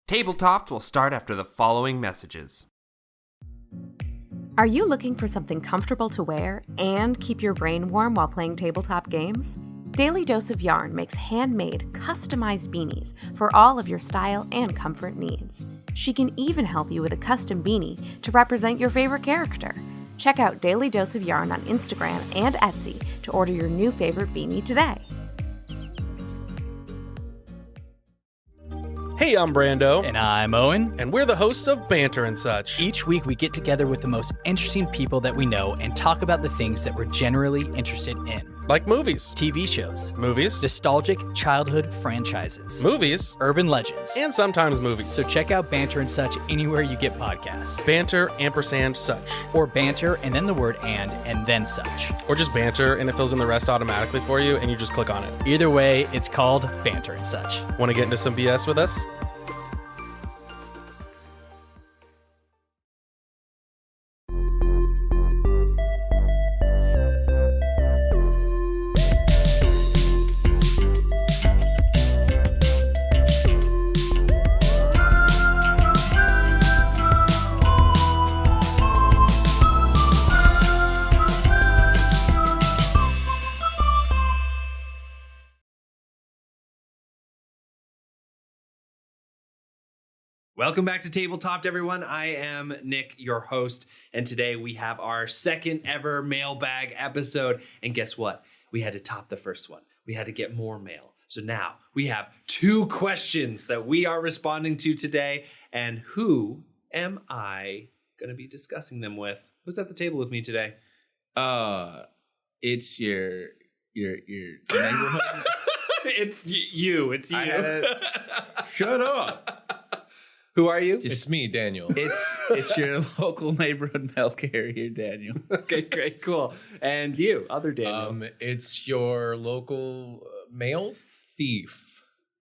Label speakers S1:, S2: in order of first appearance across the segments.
S1: Tabletops will start after the following messages.
S2: Are you looking for something comfortable to wear and keep your brain warm while playing tabletop games? Daily Dose of Yarn makes handmade, customized beanies for all of your style and comfort needs. She can even help you with a custom beanie to represent your favorite character. Check out Daily Dose of Yarn on Instagram and Etsy to order your new favorite beanie today.
S3: Hey, I'm Brando.
S4: And I'm Owen.
S3: And we're the hosts of Banter and Such.
S4: Each week we get together with the most interesting people that we know and talk about the things that we're generally interested in.
S3: Like movies.
S4: TV shows.
S3: Movies.
S4: Nostalgic childhood franchises.
S3: Movies.
S4: Urban legends.
S3: And sometimes movies.
S4: So check out Banter and Such anywhere you get podcasts.
S3: Banter, ampersand, such.
S4: Or banter and then the word and then such.
S3: Or just banter and it fills in the rest automatically for you and you just click on it.
S4: Either way, it's called Banter and Such.
S3: Want to get into some BS with us?
S1: Welcome back to Tabletop, everyone. I am Nick, your host, and today we have our second ever mailbag episode. And guess what? We had to top the first one. We had to get more mail. So now we have 2 questions that we are responding to today. And who am I going to be discussing them with? Who's at the table with me today?
S5: It's your neighborhood.
S1: It's you. It's you.
S5: Shut up.
S1: Who are you?
S5: It's me, Daniel. It's your local neighborhood mail carrier, Daniel.
S1: Okay, great, cool. And you, other Daniel.
S5: It's your local mail thief,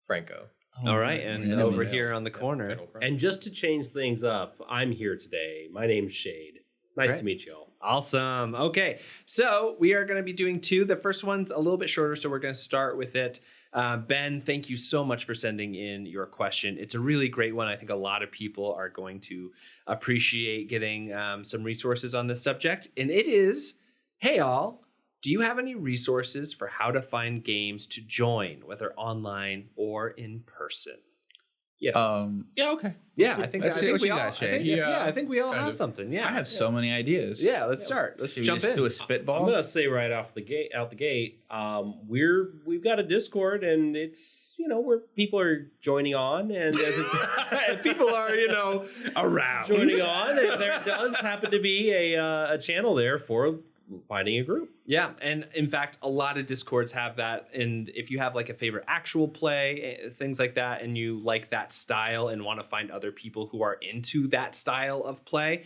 S5: Franco.
S1: All right, and over here on the corner.
S6: And just to change things up, I'm here today. My name's Shade. Nice to meet you all.
S1: Awesome. Okay, so we are going to be doing 2. The first one's a little bit shorter, so we're going to start with it. Ben, thank you so much for sending in your question. It's a really great one. I think a lot of people are going to appreciate getting some resources on this subject. And it is, hey all, do you have any resources for how to find games to join, whether online or in person?
S6: Yes.
S5: Yeah, okay.
S1: Yeah, I think we all. I think we all have
S5: of.
S1: something. Yeah,
S5: I have so many ideas.
S1: Yeah, let's start. Let's jump in.
S5: Do a spitball.
S6: I'm gonna say right out the gate. We've got a Discord, and it's where people are joining on, and as
S1: people are around
S6: joining on, and there does happen to be a channel there for finding a group.
S1: Yeah, and in fact, a lot of Discords have that. And if you have like a favorite actual play, things like that, and you like that style and want to find other people who are into that style of play,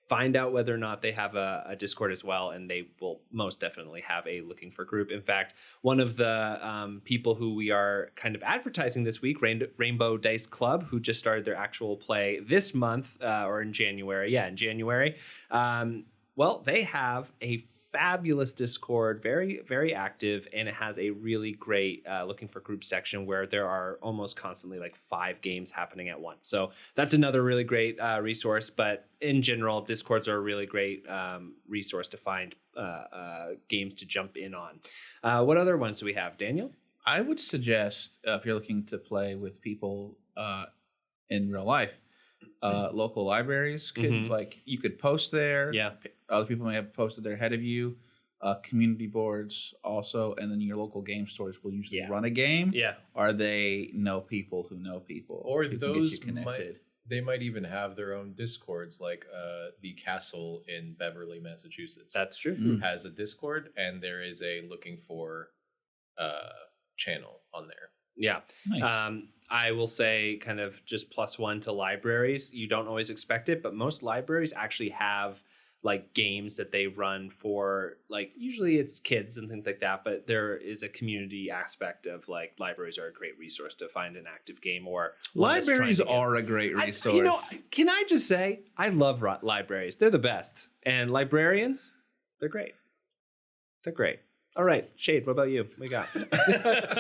S1: find out whether or not they have a Discord as well, and they will most definitely have a looking for group. In fact, one of the people who we are kind of advertising this week, Rainbow Dice Club, who just started their actual play this month or in January. Yeah, in January. Well, they have a fabulous Discord, very, very active, and it has a really great looking for group section where there are almost constantly like 5 games happening at once. So that's another really great resource. But in general, Discords are a really great resource to find games to jump in on. What other ones do we have, Daniel?
S5: I would suggest if you're looking to play with people in real life, local libraries could you could post there.
S1: Yeah.
S5: Other people may have posted there ahead of you. Community boards also, and then your local game stores will usually run a game.
S1: Yeah.
S5: Or they know people who know people.
S7: Or
S5: who
S7: those might even have their own Discords, like the Castle in Beverly, Massachusetts.
S1: That's true.
S7: Has a Discord, and there is a looking for channel on there.
S1: Yeah.
S5: Nice.
S1: I will say kind of just +1 to libraries. You don't always expect it, but most libraries actually have like games that they run for, like usually it's kids and things like that, but there is a community aspect of like libraries are a great resource to find an active game or
S5: libraries are a great resource.
S1: Can I just say I love libraries. They're the best. And librarians, they're great. They're great. All right, Shade, what about you? What we got?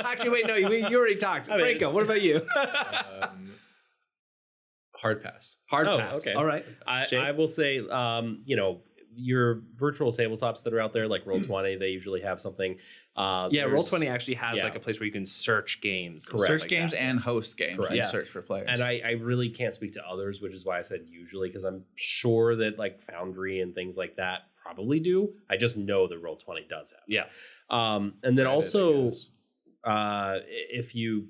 S1: Actually, wait, no, you already talked. Franco, what about you?
S7: Hard pass.
S1: Hard
S6: Oh,
S1: pass.
S6: okay.
S1: All right. Shane?
S6: I will say, your virtual tabletops that are out there, like Roll20, they usually have something.
S1: Yeah,
S6: There's-
S1: Roll20 actually has
S6: yeah.
S1: like a place where you can search games. and
S6: Correct.
S1: stuff
S5: Search
S1: like
S5: games
S1: that.
S5: and host games.
S6: Correct.
S5: And
S1: Yeah.
S5: search for players.
S6: And I really can't speak to others, which is why I said usually, because I'm sure that like Foundry and things like that probably do. I just know that Roll20 does have.
S1: Yeah.
S6: And then
S7: Reddit, I
S6: also,
S7: guess.
S6: if you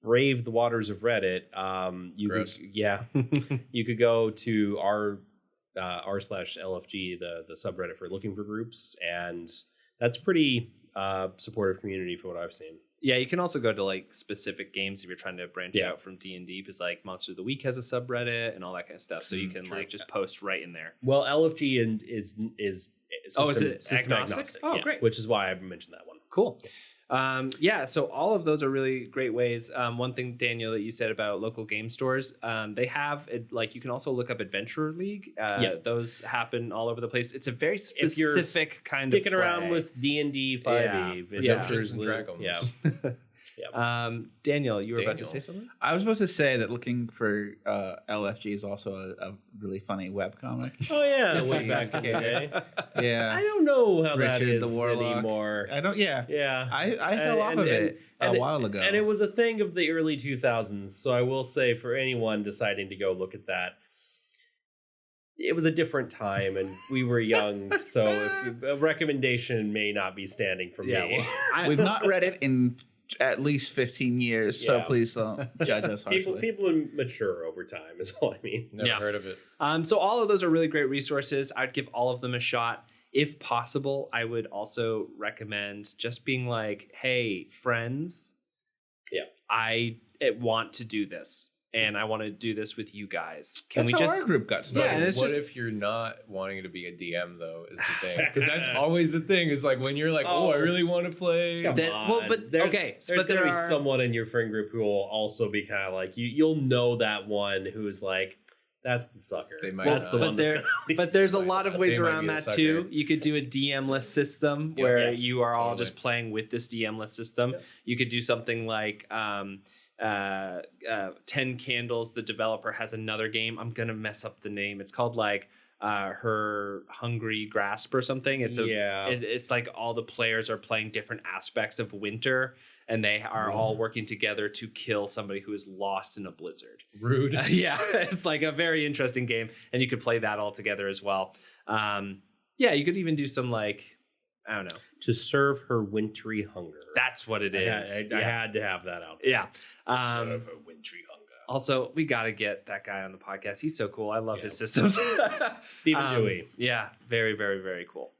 S6: brave the waters of Reddit, you could,
S7: Gross.
S6: you could go to r/LFG, the subreddit for looking for groups, and that's pretty supportive community for what I've seen.
S1: Yeah, you can also go to like specific games if you're trying to branch
S6: Yeah.
S1: out from D&D, because like Monster of the Week has a subreddit and all that kind of stuff. So you can
S7: true.
S1: like just post right in there.
S6: Well, LFG is
S1: Oh, is it
S6: system
S1: agnostic? Oh,
S6: yeah,
S1: great.
S6: which is why I mentioned that one.
S1: Cool. Yeah, so all of those are really great ways. One thing, Daniel, that you said about local game stores, they have like you can also look up Adventurer League.
S6: Yeah.
S1: Those happen all over the place. It's a very
S6: If you're
S1: specific kind of
S6: Sticking around
S1: play.
S6: with D&D 5e,
S1: Yeah.
S6: Adventures
S7: and
S6: League,
S7: Dragons.
S6: Yeah.
S1: Daniel, you were about to
S7: Daniel.
S1: say something?
S5: I was supposed to say that looking for LFG is also a really funny webcomic.
S6: Oh yeah,
S5: If
S6: way
S5: you
S6: back in the day.
S5: Yeah.
S6: I don't know how that
S5: Richard
S6: is
S5: the Warlock.
S6: anymore.
S5: I don't, yeah.
S6: Yeah.
S5: I fell off of it a while ago.
S6: And it was a thing of the early 2000s. So I will say, for anyone deciding to go look at that, it was a different time and we were young. So a recommendation may not be standing for me.
S5: We've not read it in at least 15 years, so
S6: Yeah.
S5: please don't judge us harshly.
S6: people mature over time is all I mean.
S7: Never
S1: Yeah.
S7: heard of it.
S1: So all of those are really great resources. I'd give all of them a shot. If possible, I would also recommend just being like, hey, friends,
S6: Yeah.
S1: I want to do this. And I want to do this with you guys. Can
S5: That's
S1: we
S5: how
S1: just
S5: our group got
S1: Yeah,
S5: started.
S1: and it's
S7: what
S1: just-
S7: if you're not wanting to be a DM though? Is the thing, because that's always the thing. Is like when you're like, oh, I really want to play.
S6: Come
S1: Then-
S6: on.
S1: well, but-
S6: there's,
S1: okay,
S6: there's
S1: but
S6: gonna
S1: there
S6: be
S1: are-
S6: someone in your friend group who will also be kind of like you. You'll know that one who's like, that's the sucker.
S7: They might
S6: That's
S7: not.
S6: the
S1: But
S6: one that's
S1: there,
S6: gonna
S1: but there's a
S7: They
S1: lot of
S7: might
S1: ways
S7: be
S1: around
S7: the
S1: that
S7: sucker.
S1: too. You could do a DM-less system
S7: Yeah.
S1: where
S6: Yeah.
S1: you are all
S7: Totally.
S1: just playing with this DM-less system.
S6: Yeah.
S1: You could do something like 10 Candles. The developer has another game. I'm gonna mess up the name. It's called like Her Hungry Grasp or something. It's it's like all the players are playing different aspects of winter, and they are all working together to kill somebody who is lost in a blizzard.
S7: Rude.
S1: Yeah, it's like a very interesting game, and you could play that all together as well. Yeah, you could even do some like, I don't know.
S6: to serve her wintry hunger.
S1: That's what it is.
S6: I had to have that out there.
S1: Yeah.
S6: Serve her wintry hunger.
S1: Also, we got to get that guy on the podcast. He's so cool. I love his systems.
S6: Stephen Dewey.
S1: Yeah, very, very, very cool.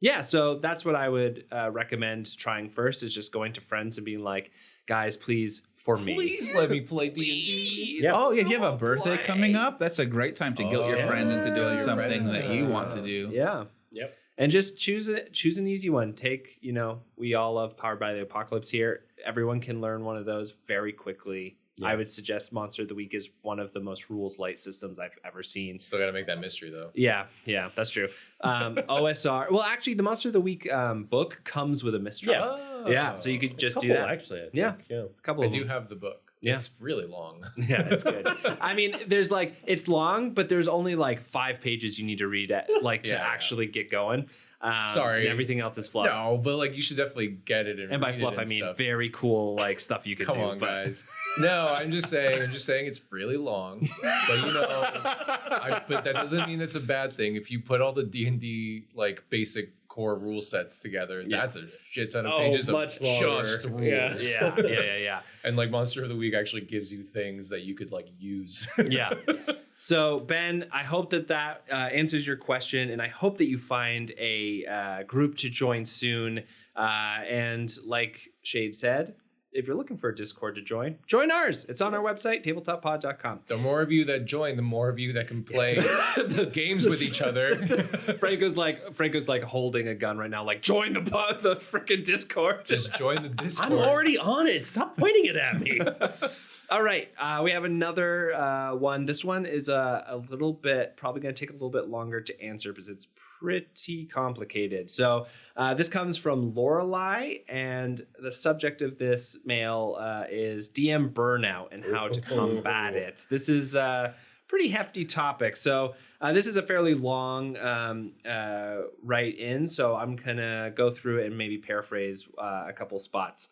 S1: Yeah, so that's what I would recommend trying first, is just going to friends and being like, guys, please, for me.
S7: Please let me play D&D.
S6: Yeah.
S5: Oh, if you have a birthday coming up, that's a great time to guilt your
S7: Oh,
S5: friend into doing
S7: your
S5: something
S7: friends,
S5: that you want to do.
S1: Yeah.
S6: Yep.
S1: And just choose an easy one. Take, we all love Powered by the Apocalypse here. Everyone can learn one of those very quickly.
S6: Yeah.
S1: I would suggest Monster of the Week is one of the most rules light systems I've ever seen.
S7: Still got to make that mystery though.
S1: Yeah, that's true. OSR. Well, actually, the Monster of the Week book comes with a mystery.
S6: Yeah.
S1: Yeah, so you could just
S6: Couple,
S1: do that.
S6: actually. I think.
S1: Yeah.
S6: Yeah.
S1: A couple
S7: I
S1: of
S7: do
S1: them.
S7: have the book.
S1: Yeah.
S7: It's really long.
S1: Yeah, it's good. I mean, there's like, it's long, but there's only like 5 pages you need to read to
S7: Yeah.
S1: actually get going.
S7: Sorry.
S1: And everything else is fluff.
S7: No, but like you should definitely get it and
S1: And by
S7: read
S1: fluff,
S7: it
S1: I
S7: and
S1: mean
S7: stuff.
S1: very cool like stuff you could
S7: Come
S1: do.
S7: on,
S1: but-
S7: guys. No, I'm just saying it's really long. But but that doesn't mean it's a bad thing. If you put all the D&D like basic core rule sets together,
S1: Yeah.
S7: that's a shit ton of
S6: Oh,
S7: pages
S6: much
S7: of
S6: longer.
S7: just rules.
S6: Yeah.
S1: yeah.
S7: And like Monster of the Week actually gives you things that you could like use.
S1: Yeah. So Ben, I hope that answers your question, and I hope that you find a group to join soon. And like Shade said, if you're looking for a Discord to join ours. It's on our website, tabletopod.com.
S7: The more of you that join, the more of you that can play the games with each other.
S1: Franco's like holding a gun right now, like join the freaking Discord.
S7: Just join the Discord.
S6: I'm already on it. Stop pointing it at me.
S1: All right, we have another one. This one is a little bit, probably going to take a little bit longer to answer because it's pretty complicated. So this comes from Lorelei, and the subject of this mail is DM burnout and how to combat it. This is a pretty hefty topic. So this is a fairly long write-in, so I'm going to go through it and maybe paraphrase a couple spots.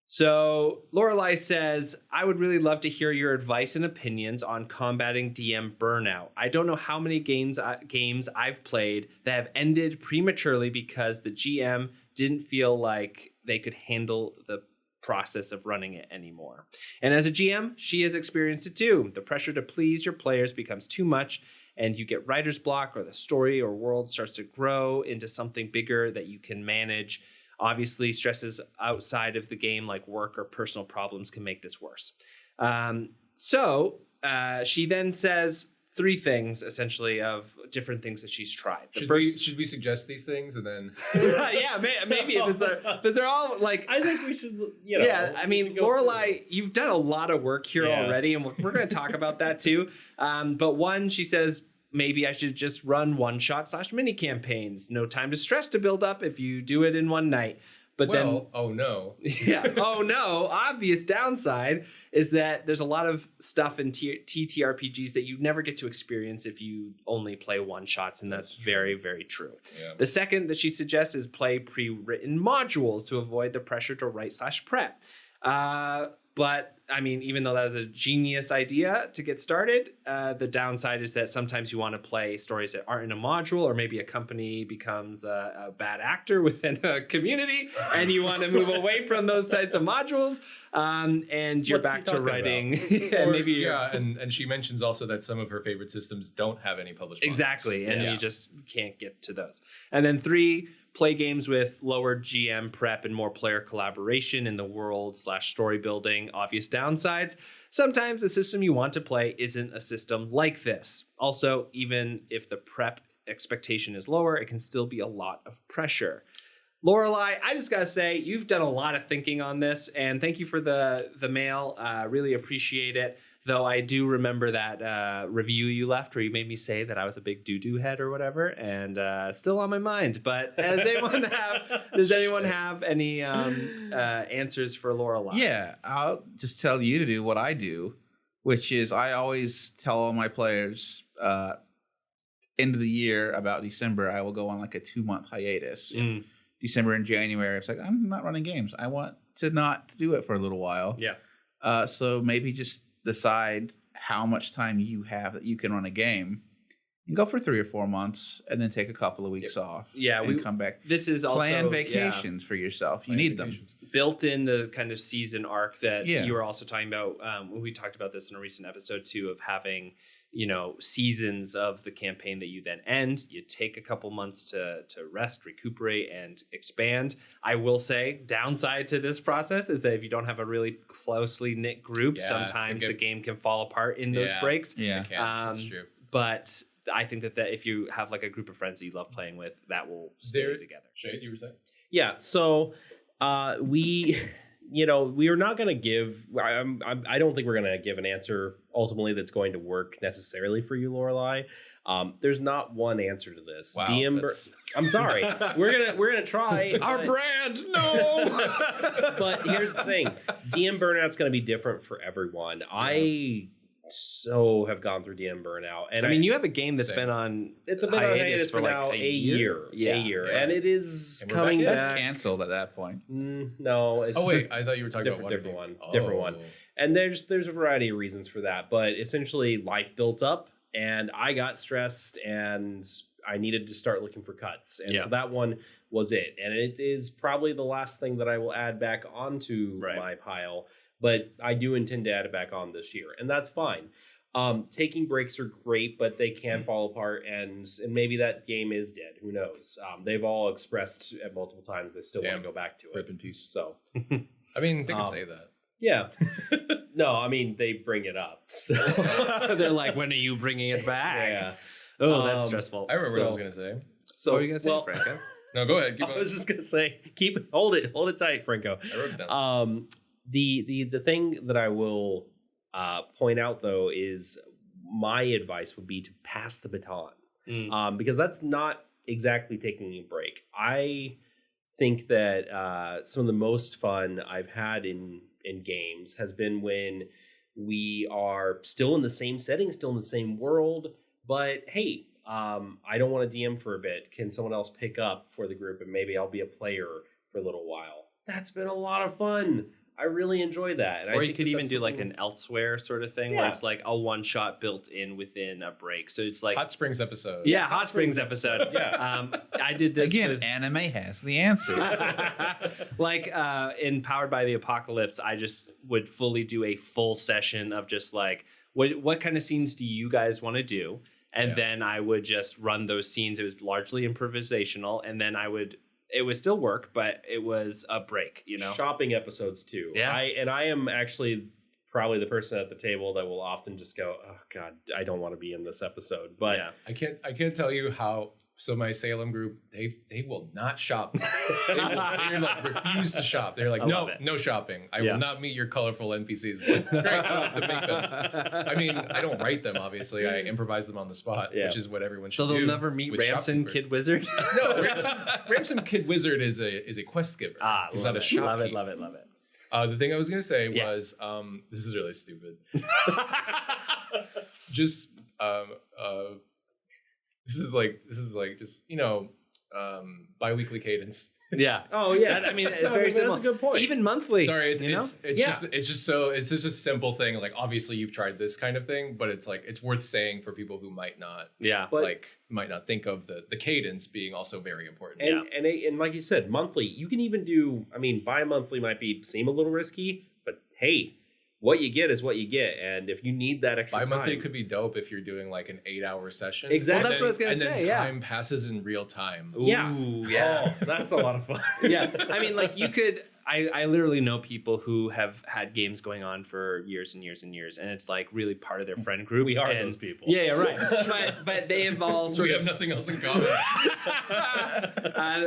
S1: So Lorelei says, I would really love to hear your advice and opinions on combating DM burnout. I don't know how many games I've played that have ended prematurely because the GM didn't feel like they could handle the process of running it anymore. And as a GM, she has experienced it too. The pressure to please your players becomes too much, and you get writer's block, or the story or world starts to grow into something bigger that you can manage. Obviously, stresses outside of the game, like work or personal problems, can make this worse. So she then says 3 things, essentially, of different things that she's tried.
S7: Should we suggest these things and then?
S1: Yeah, maybe because they're all like.
S6: I think we should.
S1: Yeah, I mean, Lorelei, you've done a lot of work here already, and we're going to talk about that too. But one, she says, maybe I should just run one-shot / mini campaigns. No time to stress to build up if you do it in one night. But
S7: oh no.
S1: Yeah. Oh no. Obvious downside is that there's a lot of stuff in TTRPGs that you never get to experience if you only play one-shots, and that's very, very true. Yeah. The second that she suggests is play pre-written modules to avoid the pressure to write / prep. But I mean, even though that is a genius idea to get started, the downside is that sometimes you want to play stories that aren't in a module, or maybe a company becomes a bad actor within a community, and you want to move away from those types of modules, and you're back to writing.
S7: And she mentions also that some of her favorite systems don't have any published modules.
S1: Exactly, and you just can't get to those. And then 3, play games with lower GM prep and more player collaboration in the world / story building. Obvious downsides. Sometimes the system you want to play isn't a system like this. Also, even if the prep expectation is lower, it can still be a lot of pressure. Lorelei, I just gotta say, you've done a lot of thinking on this, and thank you for the mail. Really appreciate it. Though I do remember that review you left where you made me say that I was a big doo-doo head or whatever, and still on my mind. But does anyone have any answers for Lorelei?
S5: Yeah, I'll just tell you to do what I do, which is I always tell all my players end of the year, about December, I will go on like a 2-month hiatus. December and January, it's like, I'm not running games. I want to not do it for a little while.
S1: Yeah.
S5: So maybe just decide how much time you have that you can run a game and go for 3 or 4 months and then take a couple of weeks off.
S1: Yeah.
S5: And come back.
S1: This is also
S5: plan vacations for yourself. You need them.
S1: Built in the kind of season arc that you were also talking about. We talked about this in a recent episode too, of having, seasons of the campaign that you then end. You take a couple months to rest, recuperate, and expand. I will say, downside to this process is that if you don't have a really closely knit group, sometimes the game can fall apart in those breaks.
S5: Yeah,
S7: that's true.
S1: But I think that if you have like a group of friends that you love playing with, that will stay together.
S7: Shade, you were saying?
S6: Yeah. So we are not going to give. I don't think we're going to give an answer ultimately that's going to work necessarily for you, Lorelei. There's not one answer to this.
S7: Wow,
S6: I'm sorry. we're gonna try
S1: our brand. No.
S6: But here's the thing: DM burnout's going to be different for everyone. I have gone through DM burnout, and
S1: I mean, you have a game that's been on.
S6: It's been on hiatus for now a year.
S1: Yeah.
S6: A year, and it is coming back.
S5: That's canceled at that point.
S6: No. It's
S7: I thought you were talking about
S6: different one. Different one. And there's a variety of reasons for that, but essentially life built up, and I got stressed, and I needed to start looking for cuts, and so that one was it. And it is probably the last thing that I will add back onto my pile. But I do intend to add it back on this year, and that's fine. Taking breaks are great, but they can fall apart, and maybe that game is dead. Who knows? They've all expressed at multiple times they still want to go back to it.
S7: Rip in peace.
S6: So,
S7: I mean, they can say that.
S6: Yeah. No, I mean, they bring it up. So
S1: they're like, when are you bringing it back?
S6: Yeah.
S1: Oh, that's stressful.
S7: I remember what I was going to say.
S6: So,
S1: what were you going to say, Franco?
S7: No, go ahead.
S6: I was just going to say, hold it tight, Franco.
S7: I wrote it down.
S6: The thing that I will point out though is my advice would be to pass the baton, because that's not exactly taking a break. I think that some of the most fun I've had in games has been when we are still in the same setting, still in the same world, but hey, I don't want to DM for a bit. Can someone else pick up for the group and maybe I'll be a player for a little while? That's been a lot of fun. I really enjoy that. And
S1: or
S6: I
S1: you
S6: think
S1: could
S6: that
S1: even
S6: that's
S1: do like
S6: something-
S1: an elsewhere sort of thing where
S6: Yeah.
S1: it's like a one shot built in within a break. So it's like
S7: Hot Springs episode.
S1: yeah, Hot Springs episode.
S6: Yeah.
S1: I did this
S5: Again,
S1: with-
S5: anime has the answer.
S1: like in Powered by the Apocalypse, I just would fully do a full session of just like what kind of scenes do you guys want to do? And
S7: Yeah.
S1: then I would just run those scenes. It was largely improvisational, and then it would still work, but it was a break, you know?
S6: shopping episodes too.
S1: Yeah.
S6: I am actually probably the person at the table that will often just go, oh God, I don't want to be in this episode. But
S1: yeah.
S7: I can't tell you how. So my Salem group, they will not shop. They like refuse to shop. They're like,
S1: I love
S7: no,
S1: it.
S7: no shopping. I
S1: Yeah.
S7: will not meet your colorful NPCs. Like, great, I don't have to make them. I mean, I don't write them. Obviously, I improvise them on the spot,
S6: Yeah.
S7: which is what everyone should
S1: So
S7: do.
S1: they'll never meet
S7: with
S1: Ramson
S7: shopkeeper.
S1: Kid Wizard?
S7: No, Ramson Kid Wizard is a quest giver. He's
S1: love
S7: not a
S1: it.
S7: shopkeeper.
S1: Love it, love it.
S7: The thing I was gonna say
S1: Yeah.
S7: was, this is really stupid. Just this is like just bi-weekly cadence.
S1: Yeah.
S6: oh yeah,
S1: I mean, it's
S6: No,
S1: very
S6: that's
S1: simple.
S6: a good point.
S1: Even monthly.
S7: Sorry, it's
S1: you know?
S6: Yeah.
S7: it's just a simple thing. Like obviously you've tried this kind of thing, but it's like it's worth saying for people who might not
S1: Yeah.
S6: But-
S7: might not think of the cadence being also very important.
S6: and like you said, monthly. You can even do. I mean, bi-monthly might seem a little risky, but hey, what you get is what you get. And if you need that extra
S7: Bi-monthly
S6: time,
S7: could be dope if you're doing like an 8-hour session.
S6: Exactly.
S1: Well, that's what I was gonna
S7: and
S1: say,
S7: then
S1: yeah.
S7: time passes in real time.
S6: Yeah.
S1: Ooh, yeah.
S6: Oh, that's a lot of fun.
S1: Yeah. I mean, like you could. I literally know people who have had games going on for years and years and years, and it's like really part of their friend group.
S6: We are
S1: and,
S6: those people.
S1: Yeah, right. but they have all sort
S7: We
S1: of
S7: have nothing else in common.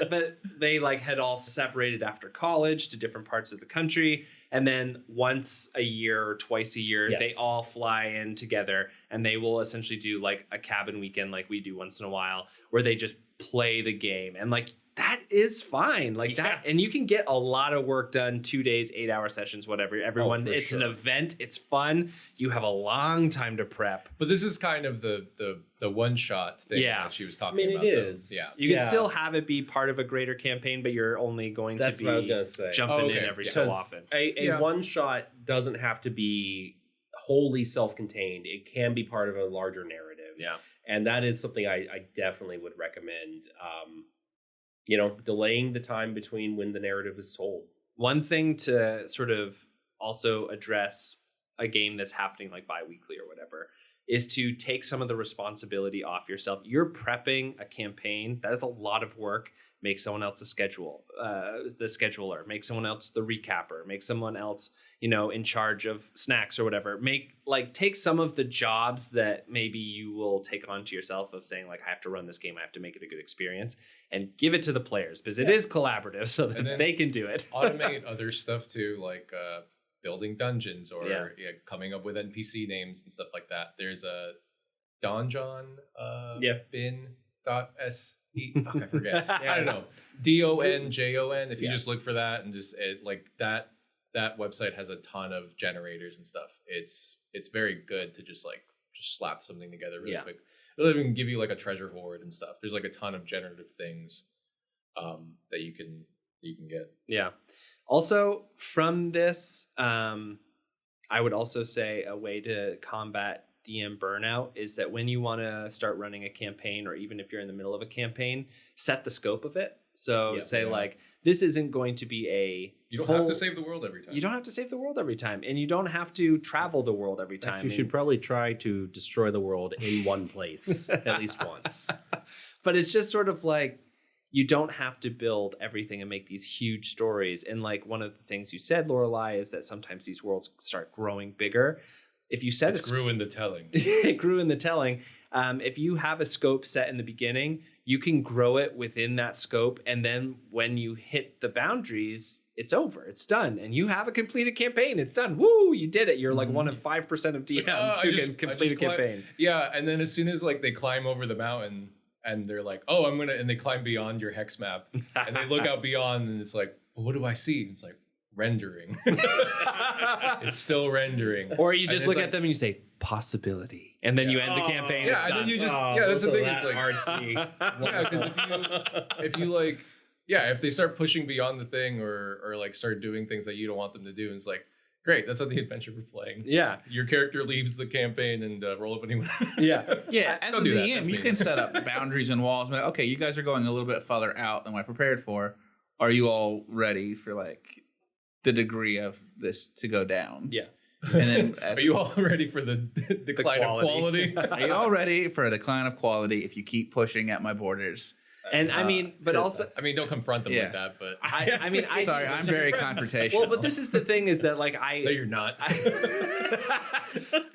S1: but they like had all separated after college to different parts of the country, and then once a year or twice a year
S6: Yes.
S1: they all fly in together, and they will essentially do like a cabin weekend like we do once in a while, where they just play the game. And like that is fine, like that, and you can get a lot of work done. 2 days, 8-hour sessions, whatever. Everyone,
S6: for
S1: it's an
S6: sure.
S1: event, it's fun, you have a long time to prep.
S7: But this is kind of the one shot thing
S1: Yeah.
S7: that she was talking
S6: I mean,
S7: about.
S6: it
S7: though.
S6: is.
S7: Yeah.
S1: You can
S6: Yeah.
S1: still have it be part of a greater campaign, but you're only going
S6: That's
S1: to be
S6: what I was gonna say.
S1: jumping
S7: Oh, okay.
S1: in every
S7: Yeah.
S1: so
S6: 'Cause
S1: often.
S6: A
S7: Yeah.
S6: one shot doesn't have to be wholly self-contained. It can be part of a larger narrative.
S1: Yeah.
S6: And that is something I definitely would recommend. Delaying the time between when the narrative is told.
S1: One thing to sort of also address a game that's happening like bi-weekly or whatever is to take some of the responsibility off yourself. You're prepping a campaign. That is a lot of work. Make someone else the scheduler, make someone else the recapper, make someone else, in charge of snacks or whatever. Take some of the jobs that maybe you will take onto yourself of saying like, I have to run this game, I have to make it a good experience, and give it to the players because it is collaborative so that
S7: And then
S1: they can do it.
S7: Automate other stuff too, like building dungeons or
S1: Yeah.
S7: coming up with NPC names and stuff like that. There's a Donjon bin.se. Fuck, I forget. I don't know. DONJON. If you
S6: Yeah.
S7: just look for that and just that website has a ton of generators and stuff. It's very good to just slap something together really
S1: Yeah.
S7: quick. It'll even give you like a treasure hoard and stuff. There's like a ton of generative things that you can get.
S1: Yeah. Also, from this, I would also say a way to combat DM burnout is that when you want to start running a campaign, or even if you're in the middle of a campaign, set the scope of it. So
S6: Yeah.
S1: say like, this isn't going to be a
S7: You don't
S1: full-
S7: have to save the world every time.
S1: You don't have to save the world every time, and you don't have to travel the world every time.
S6: You should probably try to destroy the world in one place at least once.
S1: But it's just sort of like, you don't have to build everything and make these huge stories. And like one of the things you said, Lorelai, is that sometimes these worlds start growing bigger. If you set
S7: It grew in the telling.
S1: it grew in the telling. If you have a scope set in the beginning, you can grow it within that scope. And then when you hit the boundaries, it's over. It's done. And you have a completed campaign. It's done. Woo, you did it. You're like one of 5% of DMs who can complete a campaign.
S7: Yeah, and then as soon as like they climb over the mountain and they're like, oh, and they climb beyond your hex map and they look out beyond and it's like, well, what do I see? And it's like, rendering. It's still rendering.
S1: Or you just
S7: And
S1: look
S7: it's
S1: at them and you say, possibility. And then you end the campaign.
S7: Yeah,
S1: It's
S7: and then
S1: done.
S7: you just that's the thing. It's like
S6: artsy.
S7: yeah, because if you like if they start pushing beyond the thing or like start doing things that you don't want them to do, and it's like, great, that's not the adventure we're playing.
S1: Yeah.
S7: Your character leaves the campaign and roll up anyone.
S1: Yeah.
S5: Yeah, as a
S7: Don't do that.
S5: DM,
S7: That's
S5: you
S7: me.
S5: can set up boundaries and walls. But okay, you guys are going a little bit farther out than what I prepared for. Are you all ready for like the degree of this to go down?
S1: Yeah.
S5: And then,
S7: Are you all ready for the decline of quality?
S5: are you all ready for a decline of quality if you keep pushing at my borders?
S1: And I mean, but also,
S7: I mean, don't confront them
S5: Yeah.
S7: like that, but
S1: I mean, I
S5: Sorry, I'm very confrontational.
S1: well, but this is the thing is that like
S7: no, you're not.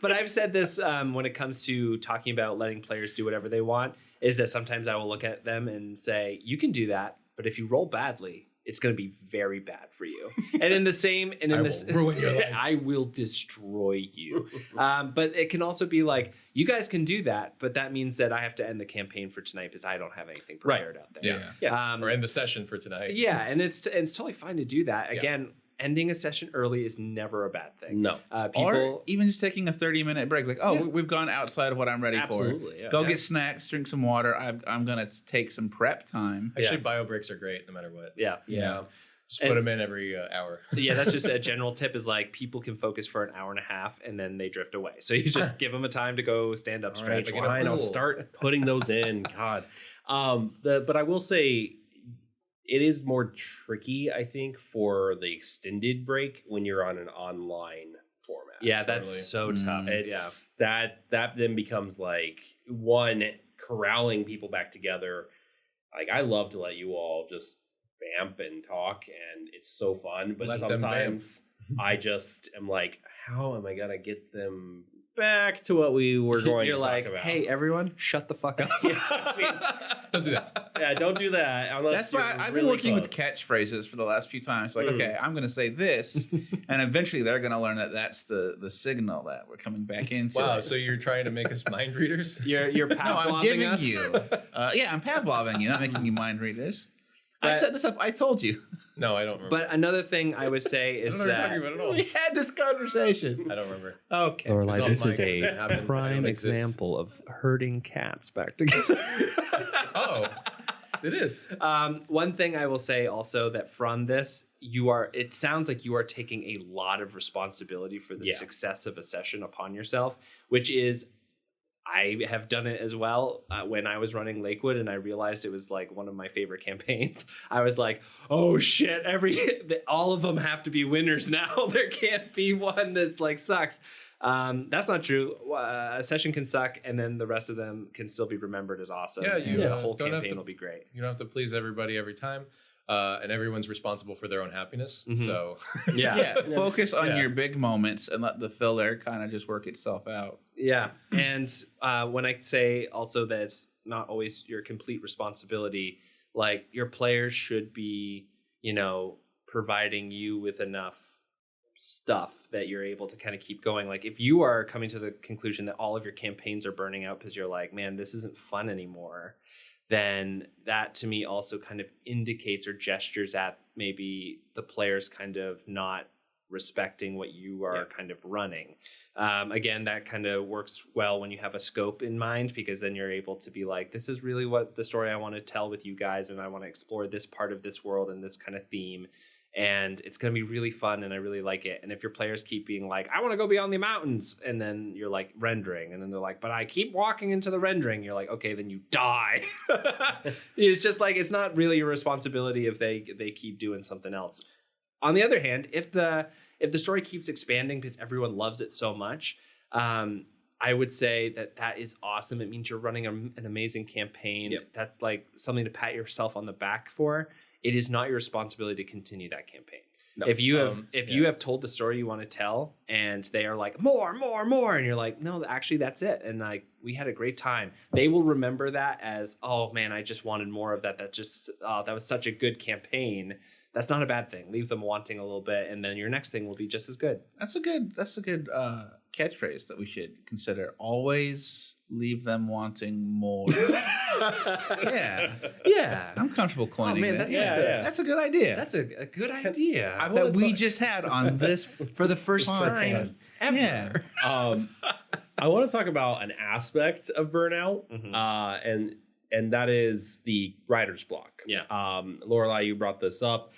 S1: but I've said this when it comes to talking about letting players do whatever they want, is that sometimes I will look at them and say, you can do that, but if you roll badly, it's going to be very bad for you. And in the same, and in
S7: I
S1: this,
S7: will ruin your life.
S1: I will destroy you. But it can also be like, you guys can do that, but that means that I have to end the campaign for tonight because I don't have anything prepared out there.
S7: Yeah. Or end the session for tonight.
S1: Yeah, and it's totally fine to do that.
S7: Yeah.
S1: Again, ending a session early is never a bad thing.
S6: No.
S1: People,
S5: Or even just taking a 30-minute break. Like, oh,
S1: Yeah.
S5: we've gone outside of what I'm ready
S1: absolutely.
S5: for.
S1: Yeah.
S5: Go
S1: Yeah.
S5: get snacks, drink some water. I'm going to take some prep time.
S7: Actually, bio breaks are great no matter what.
S1: Yeah.
S5: Yeah.
S7: Just put them in every hour.
S1: Yeah, that's just a general tip is like people can focus for an hour and a half and then they drift away. So you just give them a time to go stand up,
S6: All right,
S1: stretch.
S6: fine. I'll
S7: pool.
S6: start putting those in. God. But I will say it is more tricky, I think, for the extended break when you're on an online format.
S1: Yeah,
S7: Totally.
S1: that's so tough.
S6: It's that then becomes like one corralling people back together. Like I love to let you all just vamp and talk, and it's so fun. But
S7: Let them vamp.
S6: sometimes I just am like, how am I gonna get them back to what we were going
S1: You're
S6: to
S1: like,
S6: talk about?
S1: hey, everyone, shut the fuck up.
S6: Yeah, I mean,
S7: Don't do that.
S6: yeah, don't do that unless
S5: That's
S6: you're
S5: why I've
S6: really
S5: been working with
S6: close.
S5: catchphrases for the last few times. Like,
S6: Mm.
S5: okay, I'm going to say this, and eventually they're going to learn that that's the signal that we're coming back into.
S7: Wow,
S5: it.
S7: so you're trying to make us mind readers?
S1: You're
S5: No, I'm
S1: Pavloving
S5: giving
S1: us.
S5: you. Yeah, I'm Pavloving you, not making you mind readers. I
S1: But-
S5: set this up. I told you.
S7: No, I don't remember.
S1: But another thing I would say
S7: I
S1: is
S7: don't know what you're
S1: that
S7: talking about at all.
S5: We had this conversation.
S7: I don't remember.
S5: Okay.
S1: Lorelai,
S7: It's
S1: this
S7: off
S1: is
S7: mic.
S1: a
S7: It happened. I
S1: prime
S7: don't exist.
S1: example of herding cats back together.
S7: Oh, it is.
S1: One thing I will say also that from this, it sounds like you are taking a lot of responsibility for the
S6: Yeah.
S1: success of a session upon yourself, which is, I have done it as well when I was running Lakewood and I realized it was like one of my favorite campaigns. I was like, oh shit, all of them have to be winners now. There can't be one that's like sucks. That's not true. A session can suck and then the rest of them can still be remembered as awesome.
S7: Yeah, you,
S1: and the whole
S7: don't have
S1: campaign
S7: to-
S1: will be great.
S7: You don't have to please everybody every time. And everyone's responsible for their own happiness.
S1: Mhm.
S7: So
S1: Yeah.
S5: Yeah, focus on
S7: Yeah.
S5: your big moments and let the filler kind of just work itself out.
S1: Yeah. And when I say also that it's not always your complete responsibility, like your players should be, providing you with enough stuff that you're able to kind of keep going. Like if you are coming to the conclusion that all of your campaigns are burning out because you're like, man, this isn't fun anymore, then that to me also kind of indicates or gestures at maybe the players kind of not respecting what you are kind of running. Again, that kind of works well when you have a scope in mind, because then you're able to be like, this is really what the story I want to tell with you guys, and I want to explore this part of this world and this kind of theme. And it's going to be really fun, and I really like it. And if your players keep being like, I want to go beyond the mountains, and then you're like rendering, and then they're like, but I keep walking into the rendering, you're like, okay, then you die. It's just like, it's not really your responsibility if they keep doing something else. On the other hand, if the story keeps expanding because everyone loves it so much, I would say that is awesome. It means you're running an amazing campaign.
S6: Yep.
S1: That's like something to pat yourself on the back for. It is not your responsibility to continue that campaign.
S6: No.
S1: If you have told the story you want to tell and they are like more, and you're like, no, actually that's it, and like we had a great time, they will remember that as, oh man, I just wanted more of that. That just that was such a good campaign. That's not a bad thing. Leave them wanting a little bit, and then your next thing will be just as good.
S5: That's a good catchphrase that we should consider. Always leave them wanting more. Yeah. I'm comfortable coining
S1: man,
S5: this.
S1: that's
S5: That's a good idea.
S1: That's a good idea.
S5: that we just had on this
S1: for the first
S5: podcast.
S1: time ever.
S5: Yeah.
S6: I want to talk about an aspect of burnout,
S1: Mhm.
S6: and that is the writer's block.
S1: Yeah.
S6: Lorelai, you brought this up.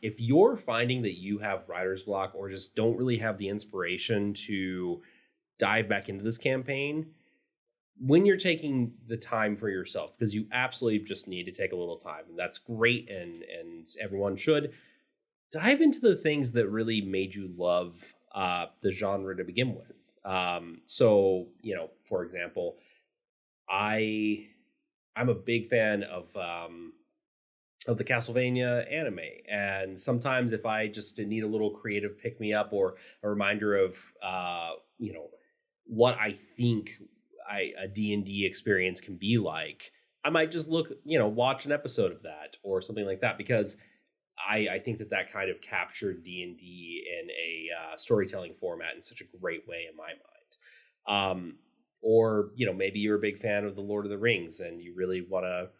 S6: If you're finding that you have writer's block or just don't really have the inspiration to dive back into this campaign, when you're taking the time for yourself, because you absolutely just need to take a little time, and that's great, and everyone should, dive into the things that really made you love the genre to begin with. So, for example, I'm a big fan of the Castlevania anime, and sometimes if I just need a little creative pick me up or a reminder of what I think a D&D experience can be like, I might just watch an episode of that or something like that, because I think that kind of captured D&D in a storytelling format in such a great way in my mind. Or maybe you're a big fan of the Lord of the Rings and you really want to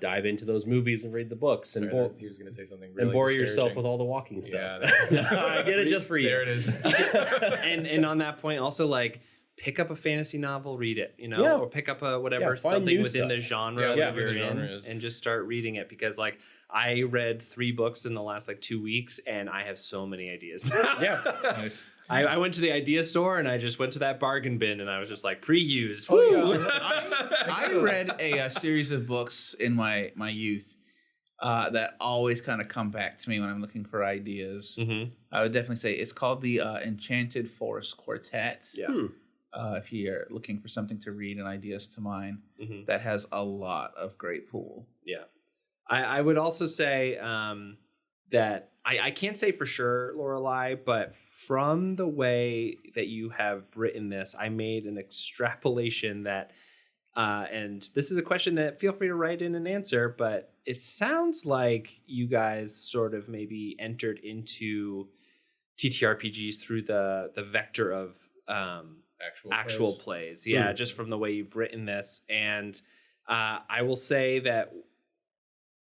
S6: dive into those movies and read the books and
S7: He was going to say something really
S6: and bore yourself
S7: disparaging.
S6: with all the walking stuff.
S7: Yeah,
S6: I get it just for you.
S7: There it is.
S1: and on that point, also like pick up a fantasy novel, read it,
S6: Yeah.
S1: or pick up a whatever,
S6: find
S1: something
S6: new
S1: within
S6: stuff.
S1: the genre
S7: Yeah,
S1: that
S7: whatever
S1: you're
S7: the genre
S1: in,
S7: is.
S1: and just start reading it, because like I read 3 books in the last 2 weeks and I have so many ideas.
S6: Yeah.
S7: Nice.
S1: I went to the idea store and I just went to that bargain bin and I was just like, pre-used.
S5: Oh,
S1: Woo!
S5: yeah. I read a series of books in my youth that always kind of come back to me when I'm looking for ideas.
S1: Mhm.
S5: I would definitely say it's called the Enchanted Forest Quartet.
S1: Yeah.
S5: If you're looking for something to read and ideas to mine,
S1: Mhm.
S5: that has a lot of great pool.
S1: Yeah. I would also say that I can't say for sure, Lorelai, but from the way that you have written this, I made an extrapolation that, and this is a question that feel free to write in and answer, but it sounds like you guys sort of maybe entered into TTRPGs through the vector of actual plays. Yeah, just from the way you've written this. And I will say that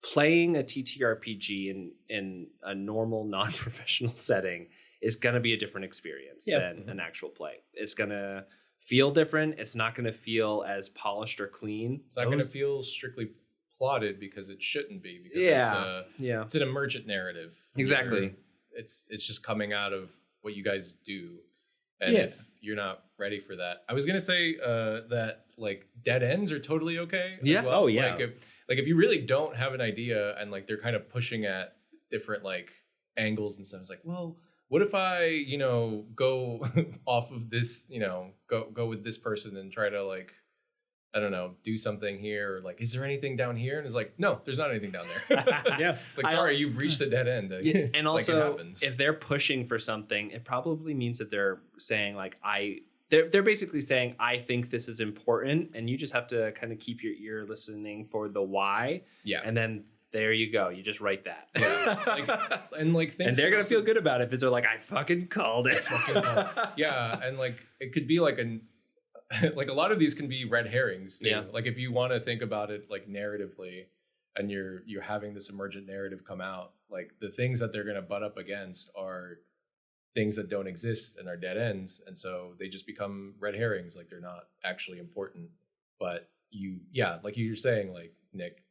S1: playing a TTRPG in a normal non-professional setting is going to be a different experience than an actual play. It's going to feel different. It's not going to feel as polished or clean.
S7: It's not going to feel strictly plotted, because it shouldn't be, because it's an emergent narrative.
S1: Exactly.
S7: It's just coming out of what you guys do. And
S1: Yeah.
S7: if you're not ready for that, I was gonna say that like dead ends are totally okay. as
S1: Yeah.
S7: well.
S6: Oh, yeah.
S7: If you really don't have an idea and like they're kind of pushing at different like angles and stuff, it's like, well, what if I go off of this, go with this person and try to like, I don't know, do something here, or like, is there anything down here? And it's like, no, there's not anything down there.
S6: Yeah.
S7: Like, sorry, you've reached a dead end.
S1: Yeah, and
S7: Like, it
S1: also,
S7: happens.
S1: if they're pushing for something, it probably means that they're saying like they're basically saying, I think this is important, and you just have to kind of keep your ear listening for the why.
S7: Yeah.
S1: And then there you go. You just write that.
S7: Yeah. and like things
S1: and they're gonna
S7: also-
S1: feel good about it because they're like, I fucking called it.
S7: Yeah, and like it could be like like a lot of these can be red herrings too.
S1: Yeah.
S7: Like if you want to think about it like narratively, and you're having this emergent narrative come out, like the things that they're going to butt up against are things that don't exist and are dead ends, and so they just become red herrings. Like they're not actually important, but like you're saying, like Nick,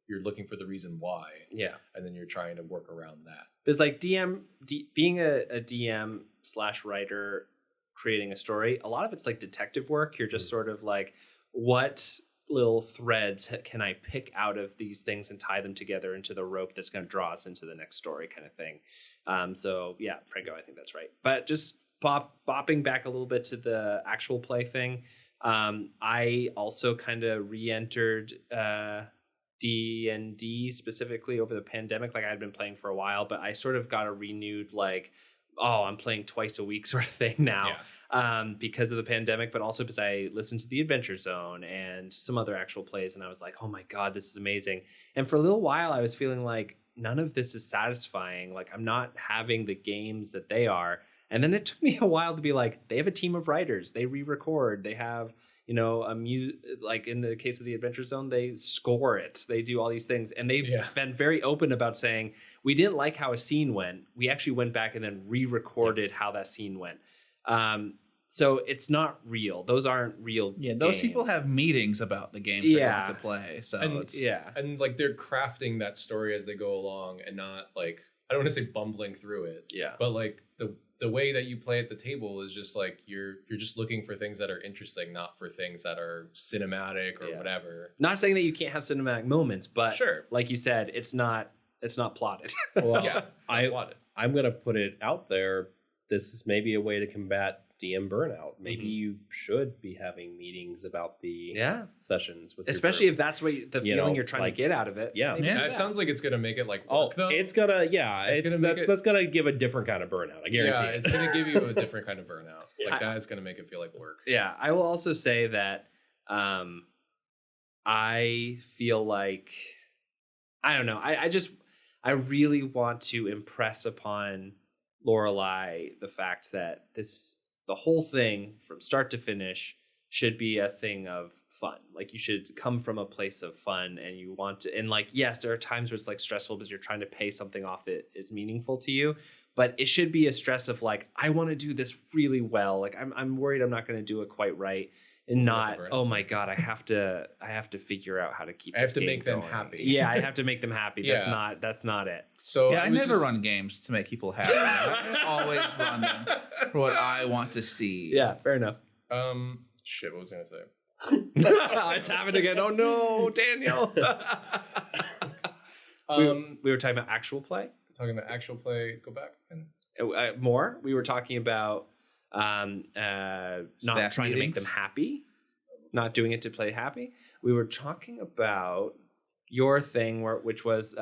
S7: you're looking for the reason why,
S1: Yeah.
S7: and then you're trying to work around that.
S1: It's like being a DM / writer, creating a story, a lot of it's like detective work. You're just sort of like, what little threads can I pick out of these things and tie them together into the rope that's going to draw us into the next story, kind of thing. So yeah, Franco, I think that's right. But just bopping back a little bit to the actual play thing, I also kind of re-entered D&D specifically over the pandemic. Like I had been playing for a while, but I sort of got a renewed like, oh, I'm playing twice a week sort of thing now because of the pandemic, but also because I listened to the Adventure Zone and some other actual plays. And I was like, oh my God, this is amazing. And for a little while, I was feeling like none of this is satisfying. Like I'm not having the games that they are. And then it took me a while to be like, they have a team of writers. They re-record. They have, you know, like in the case of the Adventure Zone, they score it. They do all these things. And they've been very open about saying, we didn't like how a scene went. We actually went back and then re-recorded how that scene went. So it's not real. Those aren't real
S5: those
S1: games.
S5: people have meetings about the games they want to play. So
S7: and like they're crafting that story as they go along and not like, I don't want to say bumbling through it.
S1: Yeah.
S7: But like the way that you play at the table is just like you're just looking for things that are interesting, not for things that are cinematic or whatever.
S1: Not saying that you can't have cinematic moments, but
S7: sure,
S1: like you said, it's not plotted.
S6: Well,
S7: yeah,
S6: I'm gonna put it out there. This is maybe a way to combat DM burnout. Maybe you should be having meetings about the sessions with
S1: especially if that's what the feeling you're trying
S6: like,
S1: to get out of it.
S7: It sounds like it's gonna make it like work, though.
S6: It's gonna that's gonna give a different kind of burnout. I guarantee it.
S7: It's gonna give you a different kind of burnout. Like that is gonna make it feel like work.
S1: Yeah, I will also say that I feel like I don't know. I really want to impress upon Lorelai the fact that the whole thing from start to finish should be a thing of fun. Like you should come from a place of fun and you want to, and like, yes, there are times where it's like stressful because you're trying to pay something off that is meaningful to you, but it should be a stress of like, I want to do this really well. Like I'm worried I'm not going to do it quite right. And not, oh my God, I have to figure out how to keep.
S7: I have to
S1: game
S7: make them
S1: going.
S7: happy.
S1: Yeah, I have to make them happy. That's not it.
S7: So
S5: I never run games to make people happy. I always run them for what I want to see.
S1: Yeah, fair enough.
S7: Shit, what was I gonna say?
S1: It's happened again. Oh no, Daniel. We were talking about actual play.
S7: Talking about actual play. Go back and
S1: more. We were talking about not trying to make them happy, not doing it to play happy. We were talking about your thing, which was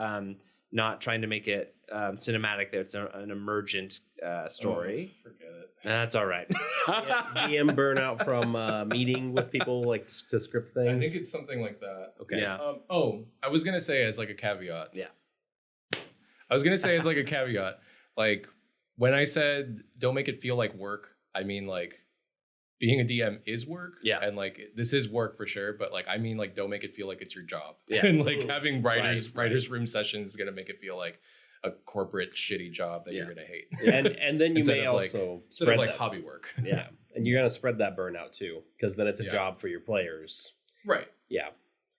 S1: not trying to make it cinematic. That it's an emergent story.
S7: Oh, forget it.
S1: That's all right.
S6: DM burnout from meeting with people like to script things.
S7: I think it's something like that.
S6: Okay.
S1: Yeah.
S7: I was gonna say as like a caveat.
S1: Yeah.
S7: I was gonna say as like a caveat, like when I said don't make it feel like work, I mean like being a DM is work.
S1: Yeah.
S7: And like this is work for sure, but like I mean like don't make it feel like it's your job.
S1: Yeah.
S7: And like having writers room sessions is gonna make it feel like a corporate shitty job that you're gonna hate.
S6: And then you
S7: Instead
S6: may
S7: of, like,
S6: also
S7: Instead of
S6: spread
S7: like
S6: that.
S7: hobby work.
S6: Yeah. And you're gonna spread that burnout too, because then it's a job for your players.
S7: Right.
S6: Yeah.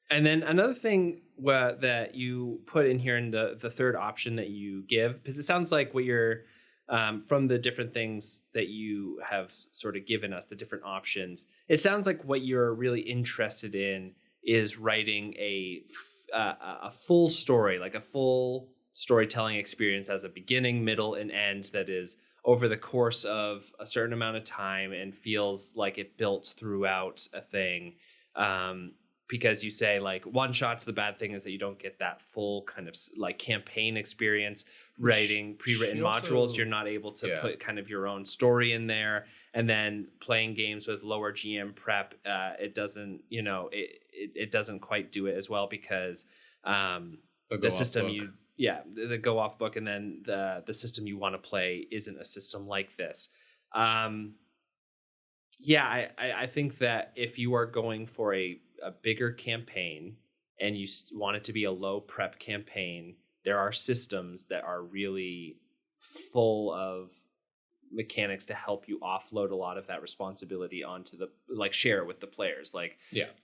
S1: And then another thing that you put in here in the third option that you give, because it sounds like what you're from the different things that you have sort of given us, the different options, it sounds like what you're really interested in is writing a full story, like a full storytelling experience as a beginning, middle, and end that is over the course of a certain amount of time and feels like it built throughout a thing. Because you say like one shot's the bad thing is that you don't get that full kind of like campaign experience writing pre-written modules. You're not able to put kind of your own story in there. And then playing games with lower GM prep, it doesn't, it doesn't quite do it as well because the system the go off book, and then the system you want to play isn't a system like this. I think that if you are going for a bigger campaign and you want it to be a low prep campaign, there are systems that are really full of mechanics to help you offload a lot of that responsibility onto share it with the players, like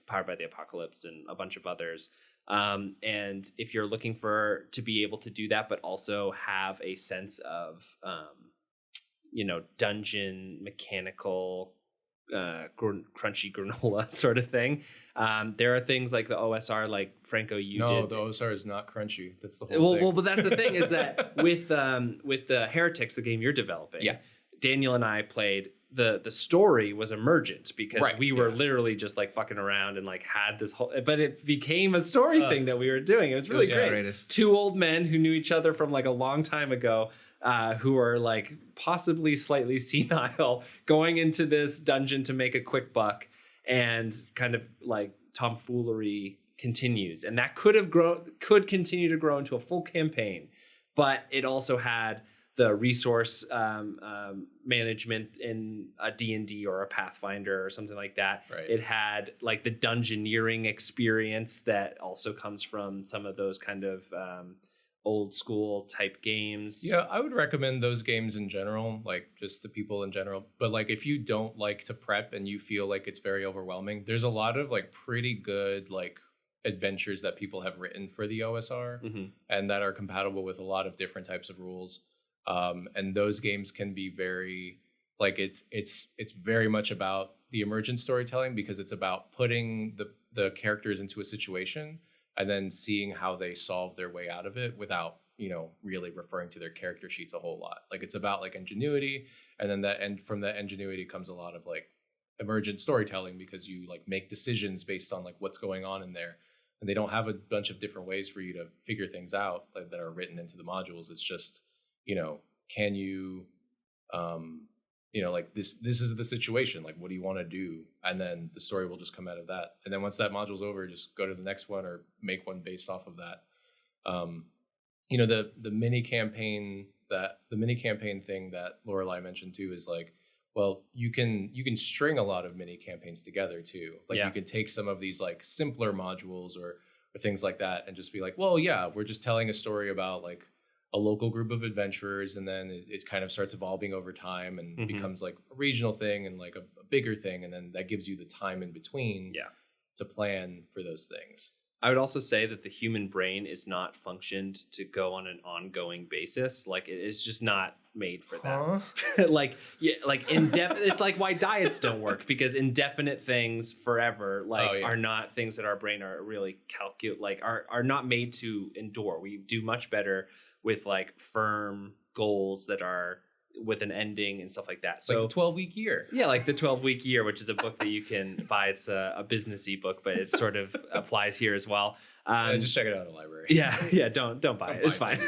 S1: Powered by the Apocalypse and a bunch of others. And if you're looking to be able to do that, but also have a sense of, dungeon mechanical, crunchy granola sort of thing. There are things like the OSR, like Franco, did.
S7: No, the OSR is not crunchy. That's the whole thing.
S1: Well, but that's the thing is that with the Heretics, the game you're developing, Daniel and I played the story was emergent because
S7: Right,
S1: we were
S7: yeah.
S1: literally just like fucking around and like had this whole, but it became a story thing that we were doing. It was really
S5: was the
S1: great.
S5: greatest.
S1: Two old men who knew each other from like a long time ago, who are like possibly slightly senile, going into this dungeon to make a quick buck, and kind of like tomfoolery continues, and that could continue to grow into a full campaign, but it also had the resource management in a D&D or a Pathfinder or something like that.
S7: Right.
S1: It had like the dungeoneering experience that also comes from some of those kind of old school type games.
S7: Yeah, I would recommend those games in general, like just to people in general. But like if you don't like to prep and you feel like it's very overwhelming, there's a lot of like pretty good like adventures that people have written for the OSR and that are compatible with a lot of different types of rules. And those games can be very like it's very much about the emergent storytelling, because it's about putting the characters into a situation and then seeing how they solve their way out of it without, you know, really referring to their character sheets a whole lot. Like it's about like ingenuity, and then from that ingenuity comes a lot of like emergent storytelling, because you like make decisions based on like what's going on in there. And they don't have a bunch of different ways for you to figure things out like, that are written into the modules. It's just, you know, can you, you know, like this is the situation, like what do you want to do, and then the story will just come out of that. And then once that module's over, just go to the next one or make one based off of that. You know, the mini campaign thing that Lorelei mentioned too is like, well, you can string a lot of mini campaigns together too. Like you can take some of these like simpler modules or things like that and just be like, well, yeah, we're just telling a story about like a local group of adventurers, and then it kind of starts evolving over time and becomes like a regional thing and like a bigger thing, and then that gives you the time in between to plan for those things.
S1: I would also say that the human brain is not functioned to go on an ongoing basis. Like it is just not made for that. like it's like why diets don't work, because indefinite things forever are not things that our brain are really are not made to endure. We do much better with like firm goals that are with an ending and stuff like that. So
S7: like the 12-week year.
S1: Yeah, like the 12-week year, which is a book that you can buy. It's a businessy book, but it sort of applies here as well.
S7: Just check it out at the library.
S1: Yeah, don't buy it. It's fine.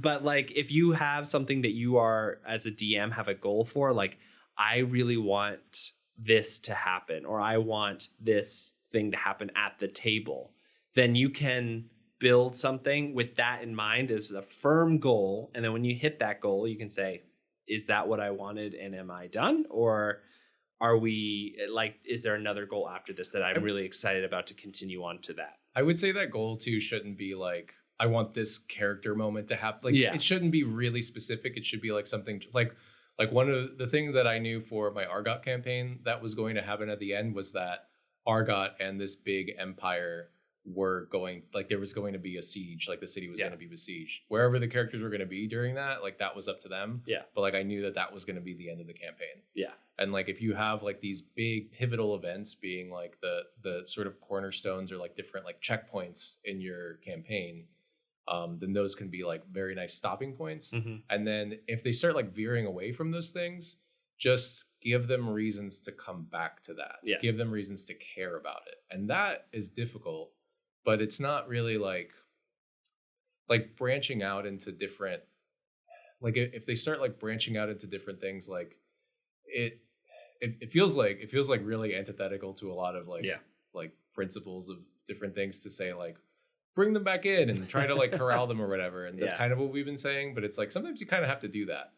S1: But like if you have something that you are as a DM have a goal for, like I really want this to happen, or I want this thing to happen at the table, then you can build something with that in mind as a firm goal. And then when you hit that goal, you can say, is that what I wanted and am I done? Or are we like, is there another goal after this that I'm really excited about to continue on to that?
S7: I would say that goal too shouldn't be like, I want this character moment to happen. Like it shouldn't be really specific. It should be like something like one of the things that I knew for my Argot campaign that was going to happen at the end was that Argot and this big empire were going, like there was going to be a siege, like the city was going to be besieged. Wherever the characters were going to be during that, like that was up to them. Yeah. But like I knew that was going to be the end of the campaign. Yeah. And like if you have like these big pivotal events being like the sort of cornerstones or like different like checkpoints in your campaign, then those can be like very nice stopping points. And then if they start like veering away from those things, just give them reasons to come back to that. Yeah. Give them reasons to care about it. And that is difficult. But it's not really like branching out into different, like if they start like branching out into different things, like it feels like really antithetical to a lot of like principles of different things to say like bring them back in and try to like corral them or whatever. And that's kind of what we've been saying. But it's like sometimes you kind of have to do that.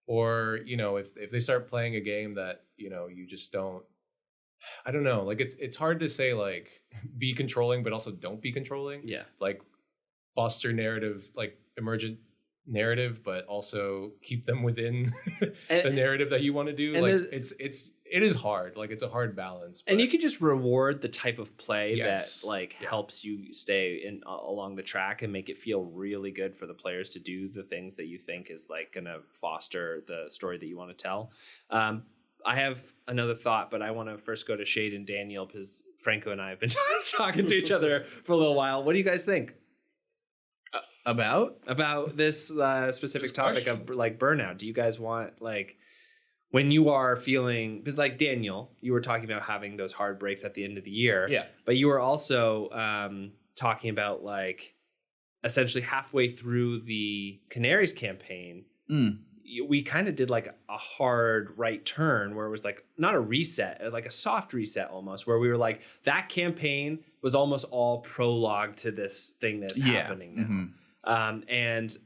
S7: Or, you know, if they start playing a game that, you know, you just don't, I don't know, like it's hard to say like be controlling, but also don't be controlling. Yeah. Like foster narrative, like emergent narrative, but also keep them within the narrative that you want to do. Like it is hard. Like it's a hard balance. But...
S1: And you can just reward the type of play that like helps you stay in along the track and make it feel really good for the players to do the things that you think is like going to foster the story that you want to tell. I have another thought, but I want to first go to Shade and Daniel because Franco and I have been talking to each other for a little while. What do you guys think
S5: about
S1: this specific topic of like burnout? Do you guys want like when you are feeling, because like Daniel, you were talking about having those hard breaks at the end of the year.
S5: Yeah.
S1: But you were also talking about like essentially halfway through the Canaries campaign, we kind of did like a hard right turn where it was like not a reset, like a soft reset almost, where we were like, that campaign was almost all prologue to this thing that's happening now. And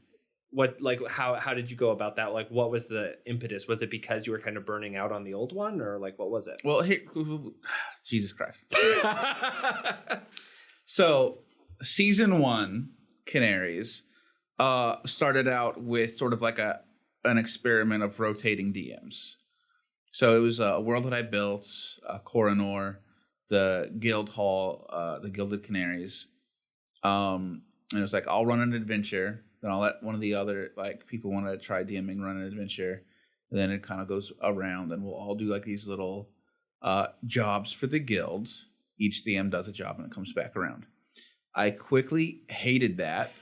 S1: what, like, how did you go about that? Like, what was the impetus? Was it because you were kind of burning out on the old one, or like, what was it?
S5: Well, Jesus Christ. So season 1 Canaries started out with sort of like an experiment of rotating DMs. So it was a world that I built, Coronor, the guild hall, the Gilded Canaries. And it was like, I'll run an adventure, then I'll let one of the other like people want to try DMing run an adventure. And then it kind of goes around, and we'll all do like these little jobs for the guild. Each DM does a job, and it comes back around. I quickly hated that.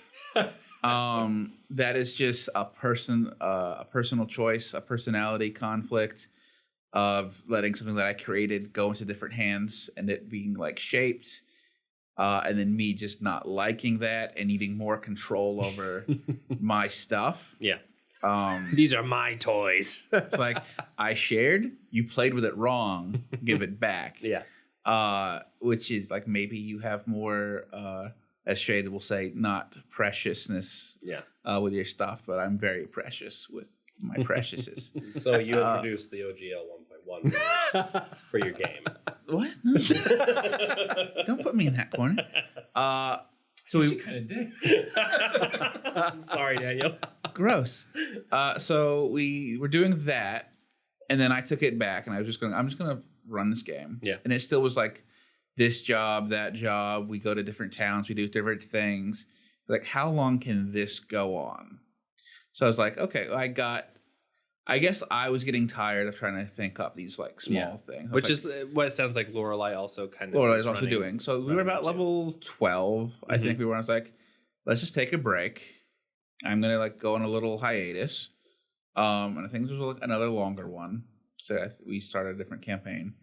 S5: That is just a personal choice, a personality conflict of letting something that I created go into different hands and it being like shaped. And then me just not liking that and needing more control over my stuff.
S1: Yeah.
S6: These are my toys.
S5: It's like, I shared, you played with it wrong, give it back.
S1: Yeah.
S5: Which is like, maybe you have more, as Shade will say, not preciousness with your stuff, but I'm very precious with my preciouses.
S6: So you introduced the OGL 1.1 for your game.
S5: What? No. Don't put me in that corner. So we
S7: kind of did.
S6: I'm sorry, Daniel.
S5: Gross. So we were doing that, and then I took it back, and I'm just gonna run this game.
S1: Yeah.
S5: And it still was like this job, that job. We go to different towns, we do different things. Like, how long can this go on? So I was like, okay, I guess I was getting tired of trying to think up these like small things.
S1: Which
S5: like,
S1: is what it sounds like Lorelai also kind of
S5: Lorelai's also doing. So we were about
S1: into.
S5: level 12, I think we were. I was like, let's just take a break. I'm gonna like go on a little hiatus. And I think this was like another longer one. So we started a different campaign.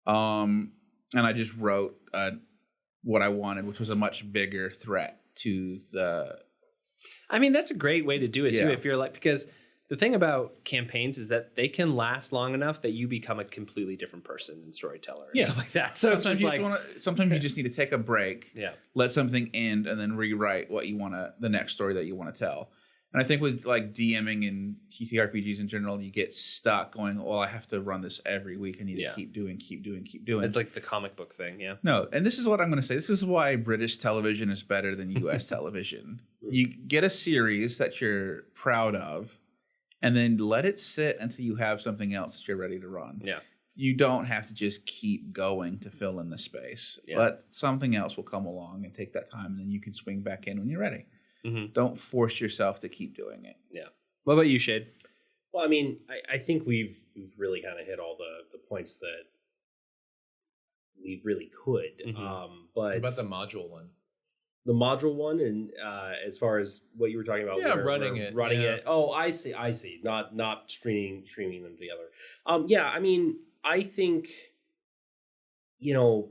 S5: And I just wrote what I wanted, which was a much bigger threat to the.
S1: I mean, that's a great way to do it too.
S5: Yeah.
S1: If you're like, because the thing about campaigns is that they can last long enough that you become a completely different person and storyteller and stuff like that. So
S5: sometimes sometimes you just need to take a break, let something end, and then rewrite what you want to, the next story that you want to tell. And I think with like DMing and TTRPGs in general, you get stuck going, well, I have to run this every week. I need to keep doing.
S1: It's like the comic book thing,
S5: No, and this is what I'm going to say. This is why British television is better than U.S. television. You get a series that you're proud of, and then let it sit until you have something else that you're ready to run.
S1: Yeah.
S5: You don't have to just keep going to fill in the space.
S1: Yeah.
S5: But something else will come along and take that time, and then you can swing back in when you're ready.
S1: Mm-hmm.
S5: Don't force yourself to keep doing it.
S1: Yeah. What about you, Shade?
S6: Well, I mean, I think we've really kind of hit all the points that we really could.
S1: Mm-hmm.
S6: But
S7: What about the module one?
S6: The module one, and as far as what you were talking about,
S7: running
S6: running
S7: it.
S6: it. Oh, I see. Not streaming them together. Yeah, I mean, I think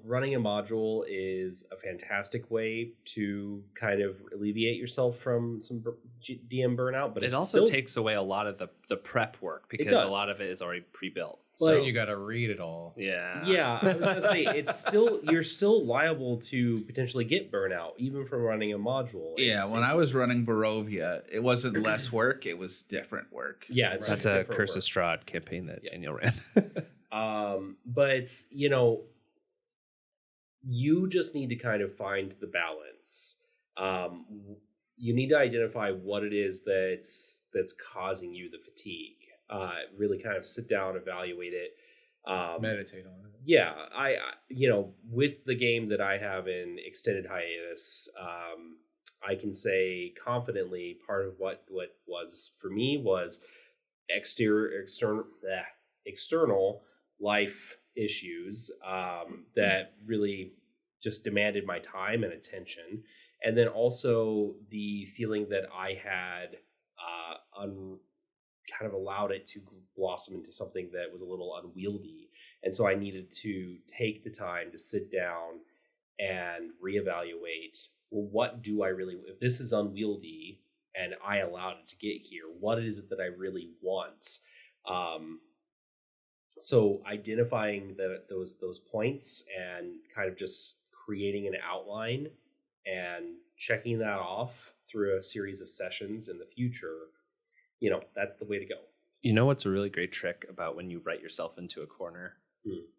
S6: running a module is a fantastic way to kind of alleviate yourself from some DM burnout. But
S1: it also takes away a lot of the prep work because a lot of it is already pre-built.
S7: So you got to read it all.
S6: Yeah. I was gonna say you're still liable to potentially get burnout even from running a module.
S5: When I was running Barovia, it wasn't less work; it was different work.
S6: Yeah,
S1: that's a Curse of Strahd campaign that Daniel ran.
S6: But you just need to kind of find the balance. You need to identify what it is that's causing you the fatigue. Really kind of sit down, evaluate it,
S7: Meditate on it.
S6: Yeah, I with the game that I have in extended hiatus, I can say confidently part of what was for me was external life issues that really just demanded my time and attention, and then also the feeling that I had kind of allowed it to blossom into something that was a little unwieldy. And so I needed to take the time to sit down and reevaluate, well, what do I really, if this is unwieldy and I allowed it to get here, what is it that I really want? So identifying those points and kind of just creating an outline and checking that off through a series of sessions in the future, that's the way to go.
S1: You know what's a really great trick about when you write yourself into a corner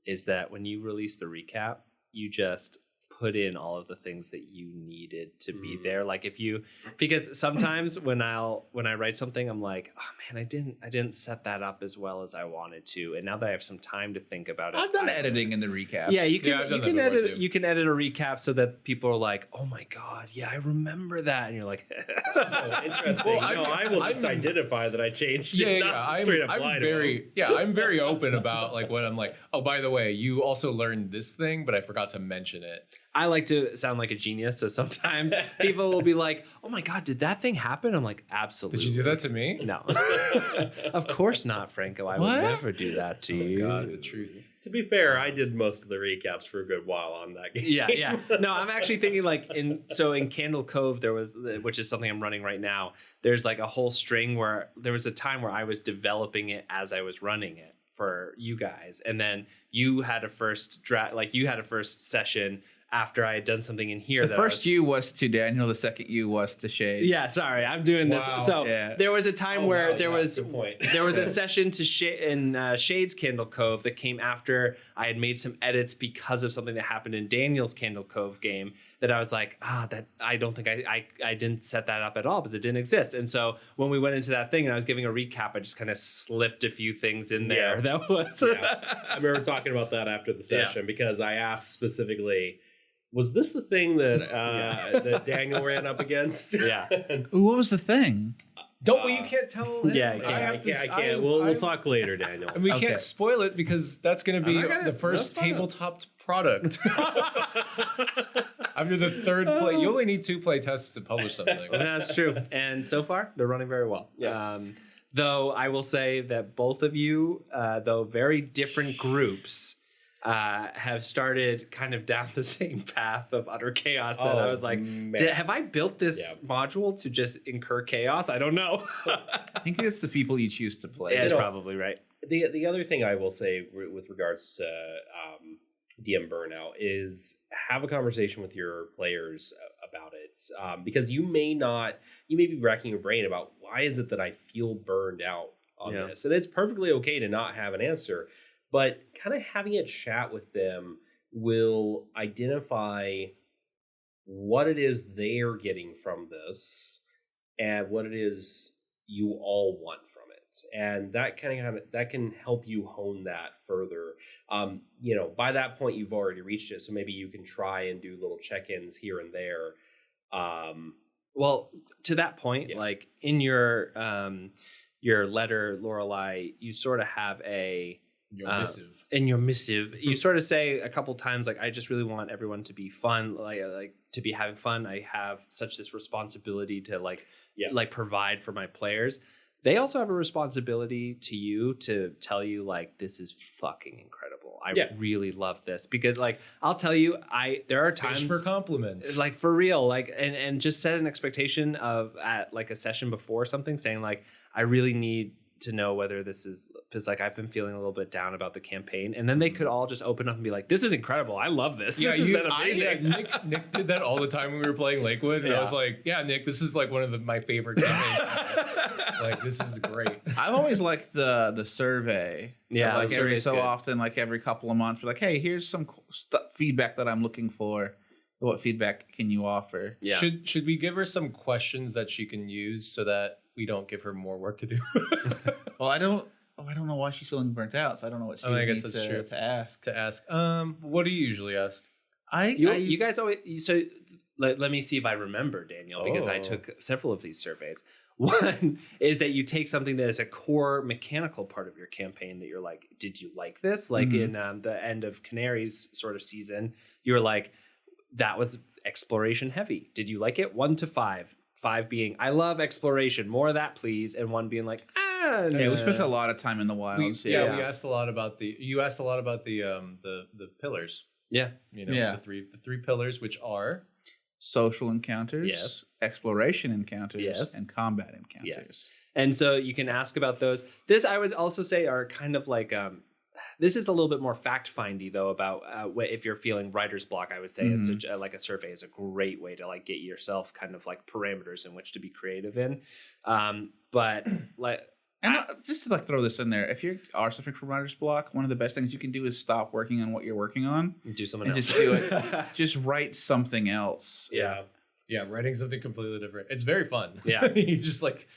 S1: is that when you release the recap, you just put in all of the things that you needed to be there. Like because sometimes when I write something, I'm like, oh man, I didn't set that up as well as I wanted to. And now that I have some time to think about it,
S5: I've done editing in the recap.
S1: Yeah, you can edit.
S7: too.
S1: You can edit a recap so that people are like, "Oh my god, yeah, I remember that," and you're like,
S6: "Oh, interesting."
S7: Well,
S6: I will just identify that I changed it. Not straight up lie to them.
S7: I'm very open about like what I'm like. Oh, by the way, you also learned this thing, but I forgot to mention it.
S1: I like to sound like a genius, so sometimes people will be like, "Oh my god, did that thing happen?" I'm like, "Absolutely."
S7: Did you do that to me?
S1: No, of course not, Franco. I would never do that to you.
S7: God, the truth.
S6: To be fair, I did most of the recaps for a good while on that game.
S1: Yeah. No, I'm actually thinking like in Candle Cove, there was, which is something I'm running right now. There's like a whole string where there was a time where I was developing it as I was running it for you guys, and then you had a first session after I had done something in here.
S5: The first U was to Daniel, the second U was to Shade.
S1: Yeah, sorry, I'm doing this.
S7: Wow.
S1: So
S5: Yeah.
S1: there was a time where there was
S6: good point.
S1: there was a session to in Shade's Candle Cove that came after I had made some edits because of something that happened in Daniel's Candle Cove game that I was like, that I don't think I didn't set that up at all because it didn't exist. And so when we went into that thing and I was giving a recap, I just kind of slipped a few things in there.
S6: Yeah.
S1: That was
S6: I remember talking about that after the session because I asked specifically, was this the thing that that Daniel ran up against?
S1: Yeah.
S5: Ooh, what was the thing?
S7: You can't tell him.
S1: Yeah,
S6: I can't. We'll talk later, Daniel.
S7: And we
S5: Okay.
S7: can't spoil it because that's going to be the first
S1: that's fine.
S7: tabletop product. After the third play, you only need 2 play tests to publish something.
S1: That's true. And so far, they're running very well.
S6: Yeah.
S1: Though I will say that both of you, though very different groups, have started kind of down the same path of utter chaos that I was like, have I built this module to just incur chaos? I don't know.
S5: I think it's the people you choose to play.
S1: Yeah, that's probably right.
S6: The other thing I will say with regards to DM Burnout is have a conversation with your players about it, because you may be racking your brain about why is it that I feel burned out on this, and it's perfectly okay to not have an answer, but kind of having a chat with them will identify what it is they're getting from this and what it is you all want from it, and that that can help you hone that further. By that point you've already reached it, so maybe you can try and do little check-ins here and there.
S1: Well, to that point, like in your letter, Lorelei, you sort of have in your missive, you sort of say a couple times, like, I just really want everyone to be fun, like to be having fun. I have such this responsibility to like provide for my players. They also have a responsibility to you to tell you, like, this is fucking incredible. I really love this, because, like, I'll tell you, there are times
S7: for compliments,
S1: like, for real, like, and just set an expectation of at like a session before something, saying like, I really need to know whether this is, because like I've been feeling a little bit down about the campaign, and then they could all just open up and be like, this is incrable, I love this. This has been amazing.
S7: Nick did that all the time when we were playing Lakewood, and I was like, yeah, Nick, this is like one of my favorite campaigns. Like, this is great.
S5: I've always liked the survey.
S1: Yeah,
S5: like
S1: the
S5: every
S1: survey's
S5: so
S1: good.
S5: often, like every couple of months, we're like, hey, here's some feedback that I'm looking for. What feedback can you offer?
S1: Yeah.
S7: Should we give her some questions that she can use so that we don't give her more work to do?
S5: Well, I don't know why she's feeling burnt out, so I don't know what she
S7: I guess
S5: needs
S7: that's
S5: to,
S7: true.
S5: to ask.
S7: To ask, what do you usually ask?
S1: You guys always, so let me see if I remember, Daniel, because I took several of these surveys. One is that you take something that is a core mechanical part of your campaign that you're like, did you like this? Like in the end of Canary's sort of season, you were like, that was exploration heavy. Did you like it? 1 to 5. 5 being, I love exploration, more of that, please. And 1 being like,
S5: Yeah, we spent a lot of time in the wilds.
S7: We asked a lot about the pillars.
S1: Yeah.
S7: The three pillars, which are
S5: social encounters,
S1: Yes.
S5: exploration encounters,
S1: Yes.
S5: and combat encounters.
S1: Yes. And so you can ask about those. This, I would also say, are kind of like this is a little bit more fact-findy though about if you're feeling writer's block. I would say it's like a survey is a great way to like get yourself kind of like parameters in which to be creative in. But like,
S5: and just to like throw this in there, if you are suffering from writer's block, one of the best things you can do is stop working on what you're working on.
S1: Do something
S5: and
S1: else.
S5: Just do it. Just write something else.
S6: Yeah.
S7: Yeah, writing something completely different. It's very fun.
S1: Yeah.
S7: you're just like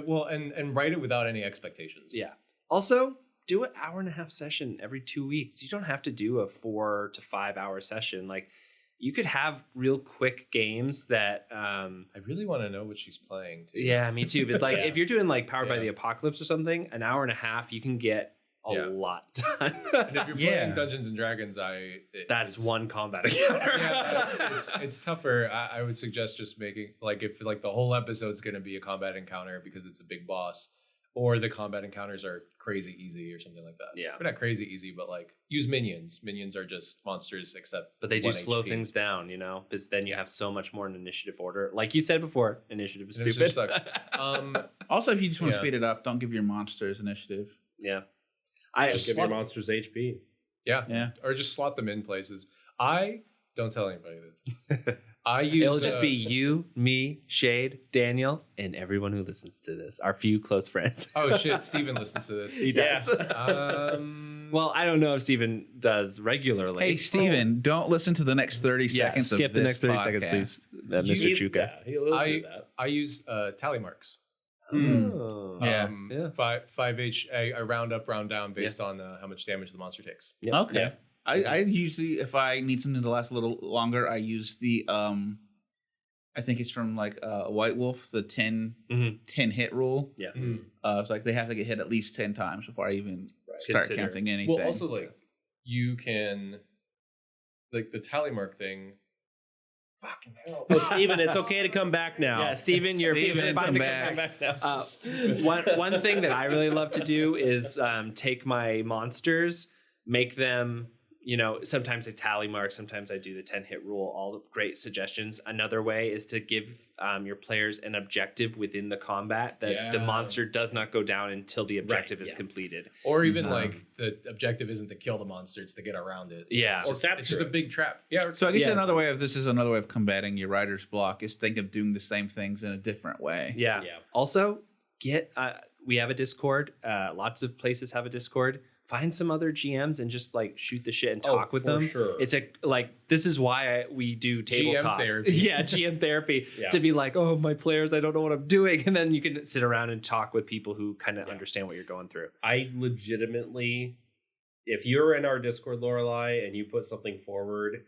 S7: well, and write it without any expectations.
S1: Yeah. Also, do an 1.5-hour session every 2 weeks. You don't have to do a 4 to 5 hour session. Like, you could have real quick games that.
S7: I really want to know what she's playing too.
S1: Yeah, me too. But like,
S6: Yeah.
S1: if you're doing like Powered by the Apocalypse or something, an 1.5 hour, you can get a lot done.
S7: And if you're playing Dungeons and Dragons,
S1: That's one combat encounter.
S7: Yeah, it's tougher. I would suggest just making like if like the whole episode's going to be a combat encounter because it's a big boss, or the combat encounters are crazy easy or something like that.
S1: Yeah.
S7: But not crazy easy, but like use minions. Minions are just monsters except
S1: But they do
S7: 1
S1: slow
S7: HP.
S1: things down, because then you have so much more in initiative order. Like you said before, initiative is
S7: Initiative
S1: stupid.
S7: sucks.
S5: Also, if you just want to speed it up, don't give your monsters initiative.
S1: Yeah.
S6: Just give your monsters HP.
S7: Yeah. Or just slot them in places. I don't tell anybody this. I use
S1: It'll just be you, me, Shade, Daniel, and everyone who listens to this. Our few close friends.
S7: Oh shit, Steven listens to this.
S1: He does. Well, I don't know if Steven does regularly.
S5: Hey, Steven, don't listen to the next 30 seconds
S1: skip
S5: of
S1: the
S5: this
S1: next 30
S5: podcast.
S1: seconds, please. Mr. Chuka.
S6: Yeah, he'll do that.
S7: I use tally marks.
S1: Oh.
S5: Yeah.
S7: 5H. I round up, round down based on how much damage the monster takes.
S1: Yep.
S5: Okay.
S6: Yeah.
S5: I usually, if I need something to last a little longer, I use the I think it's from like White Wolf, the 10 hit rule.
S1: Yeah.
S5: It's like they have to get hit at least 10 times before I even start
S1: Consider.
S5: counting anything.
S7: Well, also like you can like the tally mark thing. Fucking hell.
S6: Oh, Steven, it's okay to come back now.
S1: Yeah, Steven, you're
S5: Steven,
S1: fine
S5: come
S1: to
S5: back.
S1: come back.
S6: now.
S1: One thing that I really love to do is take my monsters, make them, sometimes I tally mark, sometimes I do the 10 hit rule, all great suggestions. Another way is to give your players an objective within the combat that the monster does not go down until the objective is completed.
S7: Or even like the objective isn't to kill the monster, it's to get around it.
S1: Yeah.
S7: It's just a big trap. Yeah.
S5: So I guess another way of combating your writer's block is think of doing the same things in a different way.
S1: Yeah. Also, we have a Discord. Lots of places have a Discord. Find some other GMs and just like shoot the shit and talk with them.
S6: Sure.
S1: It's this is why we do tabletop
S7: therapy.
S1: Yeah, GM therapy to be like, oh, my players, I don't know what I'm doing, and then you can sit around and talk with people who kind of understand what you're going through.
S6: I legitimately, if you're in our Discord, Lorelei, and you put something forward,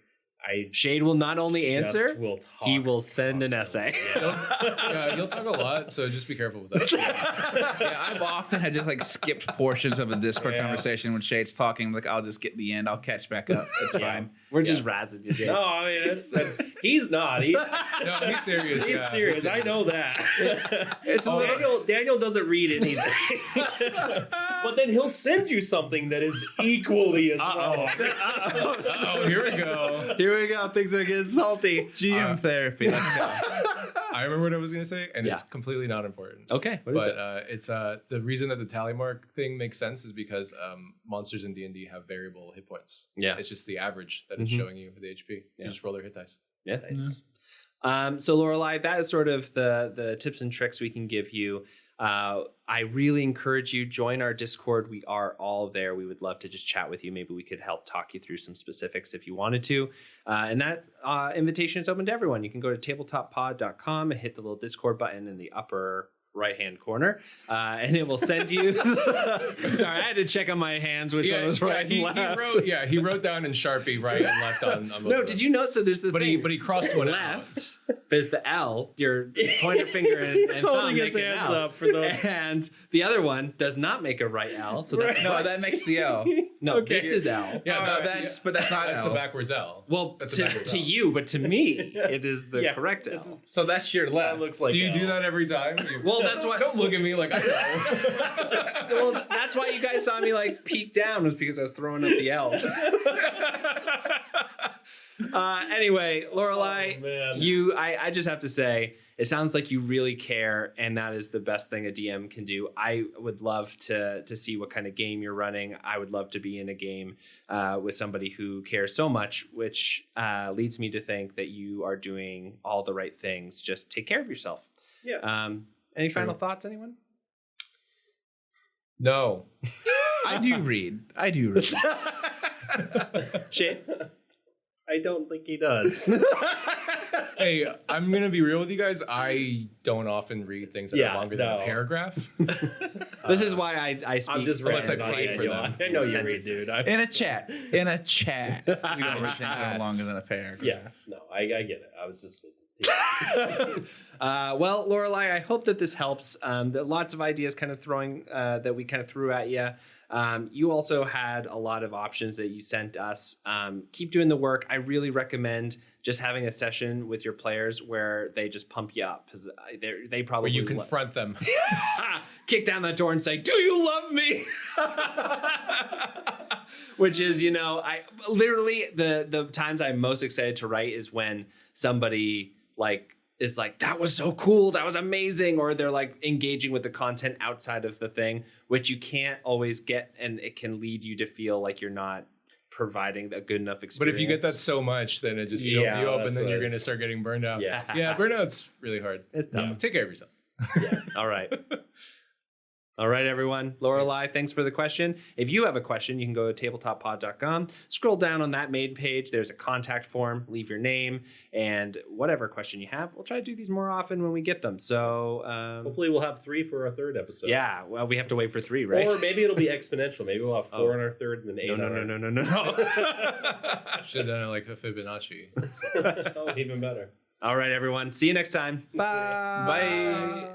S1: Shade will not only answer,
S6: will talk
S1: he will send an essay.
S7: Yeah, you'll talk a lot, so just be careful with that.
S5: Yeah, I've often had just like skipped portions of a Discord conversation when Shade's talking. Like, I'll just get the end. I'll catch back up. It's fine.
S1: We're just razzing you. Jade.
S6: No, I mean he's not. He's
S7: serious.
S6: He's serious. I know that.
S5: It's
S6: Daniel doesn't read anything, but then he'll send you something that is equally as wrong.
S7: Oh, here we go.
S1: Here we go. Things are getting salty.
S5: GM therapy. Let's go.
S7: I remember what I was going to say, and it's completely not important.
S1: Okay. What is it?
S7: It's the reason that the tally mark thing makes sense is because monsters in D&D have variable hit points.
S1: Yeah.
S7: It's just the average that it's showing you for the HP. You just roll their hit dice.
S1: Yeah. Nice. So Lorelei, that is sort of the tips and tricks we can give you. I really encourage you, join our Discord. We are all there. We would love to just chat with you. Maybe we could help talk you through some specifics if you wanted to. And that invitation is open to everyone. You can go to tabletopod.com and hit the little Discord button in the upper right-hand corner, and it will send you. Sorry, I had to check on my hands which one was right and left.
S7: He wrote down in Sharpie right and left on both
S1: No,
S7: of
S1: did
S7: them.
S1: you know? So there's the
S7: But
S1: thing.
S7: he crossed one
S1: left. There's the L. Your pointer finger and
S6: He's
S1: thumb
S6: holding his
S1: make an
S6: hands
S1: L.
S6: up for those.
S1: And the other one does not make a right L. So that's
S5: No, that makes the L.
S1: No,
S6: Okay.
S1: this is L.
S7: Yeah,
S5: No, that's but that's not
S7: that's
S5: L.
S7: the backwards L.
S1: Well,
S7: That's a
S1: to,
S7: backwards
S1: to
S7: L.
S1: you, but to me, it is the
S6: Yeah,
S1: correct
S6: this
S1: L.
S6: is-
S5: So that's your left.
S6: That looks like
S7: do you do
S6: L.
S7: that every time? You-
S1: Well, that's why.
S7: Don't look at me like I know.
S1: Well, that's why you guys saw me like peek down, was because I was throwing up the L's. Anyway, Lorelai,
S6: Oh, man.
S1: I just have to say, it sounds like you really care, and that is the best thing a DM can do. I would love to see what kind of game you're running. I would love to be in a game with somebody who cares so much, which leads me to think that you are doing all the right things. Just take care of yourself.
S6: Yeah.
S1: Any final thoughts, anyone?
S7: No.
S5: I do read.
S1: Shane?
S6: I don't think he does.
S7: Hey, I'm gonna be real with you guys. I don't often read things that
S6: Yeah,
S7: are longer than
S6: no.
S7: a paragraph.
S1: This is why I speak.
S6: I'm just
S7: Unless I
S6: ranting
S7: paid
S6: on
S7: for
S6: you.
S7: them.
S6: I know you
S1: Sentences.
S6: read, dude.
S5: In a chat. We don't read things no longer than a paragraph.
S6: Yeah, no, I get it. I was just.
S1: Well, Lorelai, I hope that this helps. There are lots of ideas kind of throwing that we kind of threw at you. You also had a lot of options that you sent us. Keep doing the work. I really recommend just having a session with your players where they just pump you up, because they probably
S7: Where you confront them.
S1: kick down that door and say, "Do you love me?" Which is, I literally the times I'm most excited to write is when somebody is like, "That was so cool, that was amazing," or they're like engaging with the content outside of the thing, which you can't always get, and it can lead you to feel like you're not providing a good enough experience.
S7: But if you get that so much, then it just builds
S6: Yeah,
S7: you up, and
S6: that's
S7: then
S6: what
S7: you're
S6: it's-
S7: gonna start getting burned out.
S6: Yeah.
S7: Yeah, burnout's really hard.
S1: It's tough.
S7: Take care of yourself.
S6: Yeah.
S1: All right. All right, everyone. Lorelai, thanks for the question. If you have a question, you can go to tabletoppod.com. Scroll down on that main page. There's a contact form. Leave your name and whatever question you have. We'll try to do these more often when we get them. So,
S6: Hopefully, we'll have 3 for our third episode.
S1: yeah, well, we have to wait for 3, right?
S6: Or maybe it'll be exponential. Maybe we'll have 4
S1: Oh.
S6: on our third and then 8
S1: no.
S7: Should have done it like a Fibonacci.
S6: Oh, even better.
S1: All right, everyone. See you next time.
S5: Bye.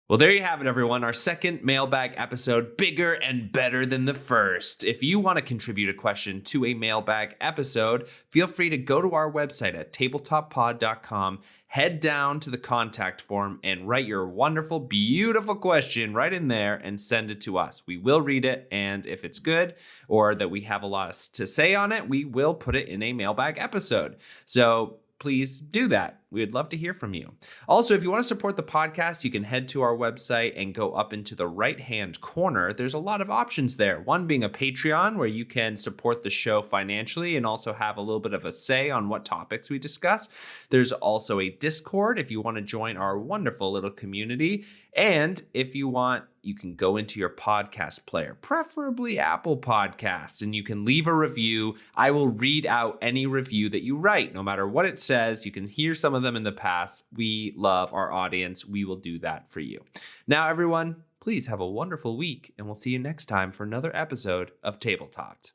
S8: Well, there you have it, everyone. Our second mailbag episode, bigger and better than the first. If you want to contribute a question to a mailbag episode, feel free to go to our website at tabletoppod.com, head down to the contact form, and write your wonderful, beautiful question right in there and send it to us. We will read it, and if it's good or that we have a lot to say on it, we will put it in a mailbag episode. So please do that. We would love to hear from you. Also, if you want to support the podcast, you can head to our website and go up into the right-hand corner. There's a lot of options there. One being a Patreon, where you can support the show financially and also have a little bit of a say on what topics we discuss. There's also a Discord if you want to join our wonderful little community. And if you want, you can go into your podcast player, preferably Apple Podcasts, and you can leave a review. I will read out any review that you write, no matter what it says. You can hear some of them in the past. We love our audience. We will do that for you. Now, everyone, please have a wonderful week, and we'll see you next time for another episode of Tabletopped.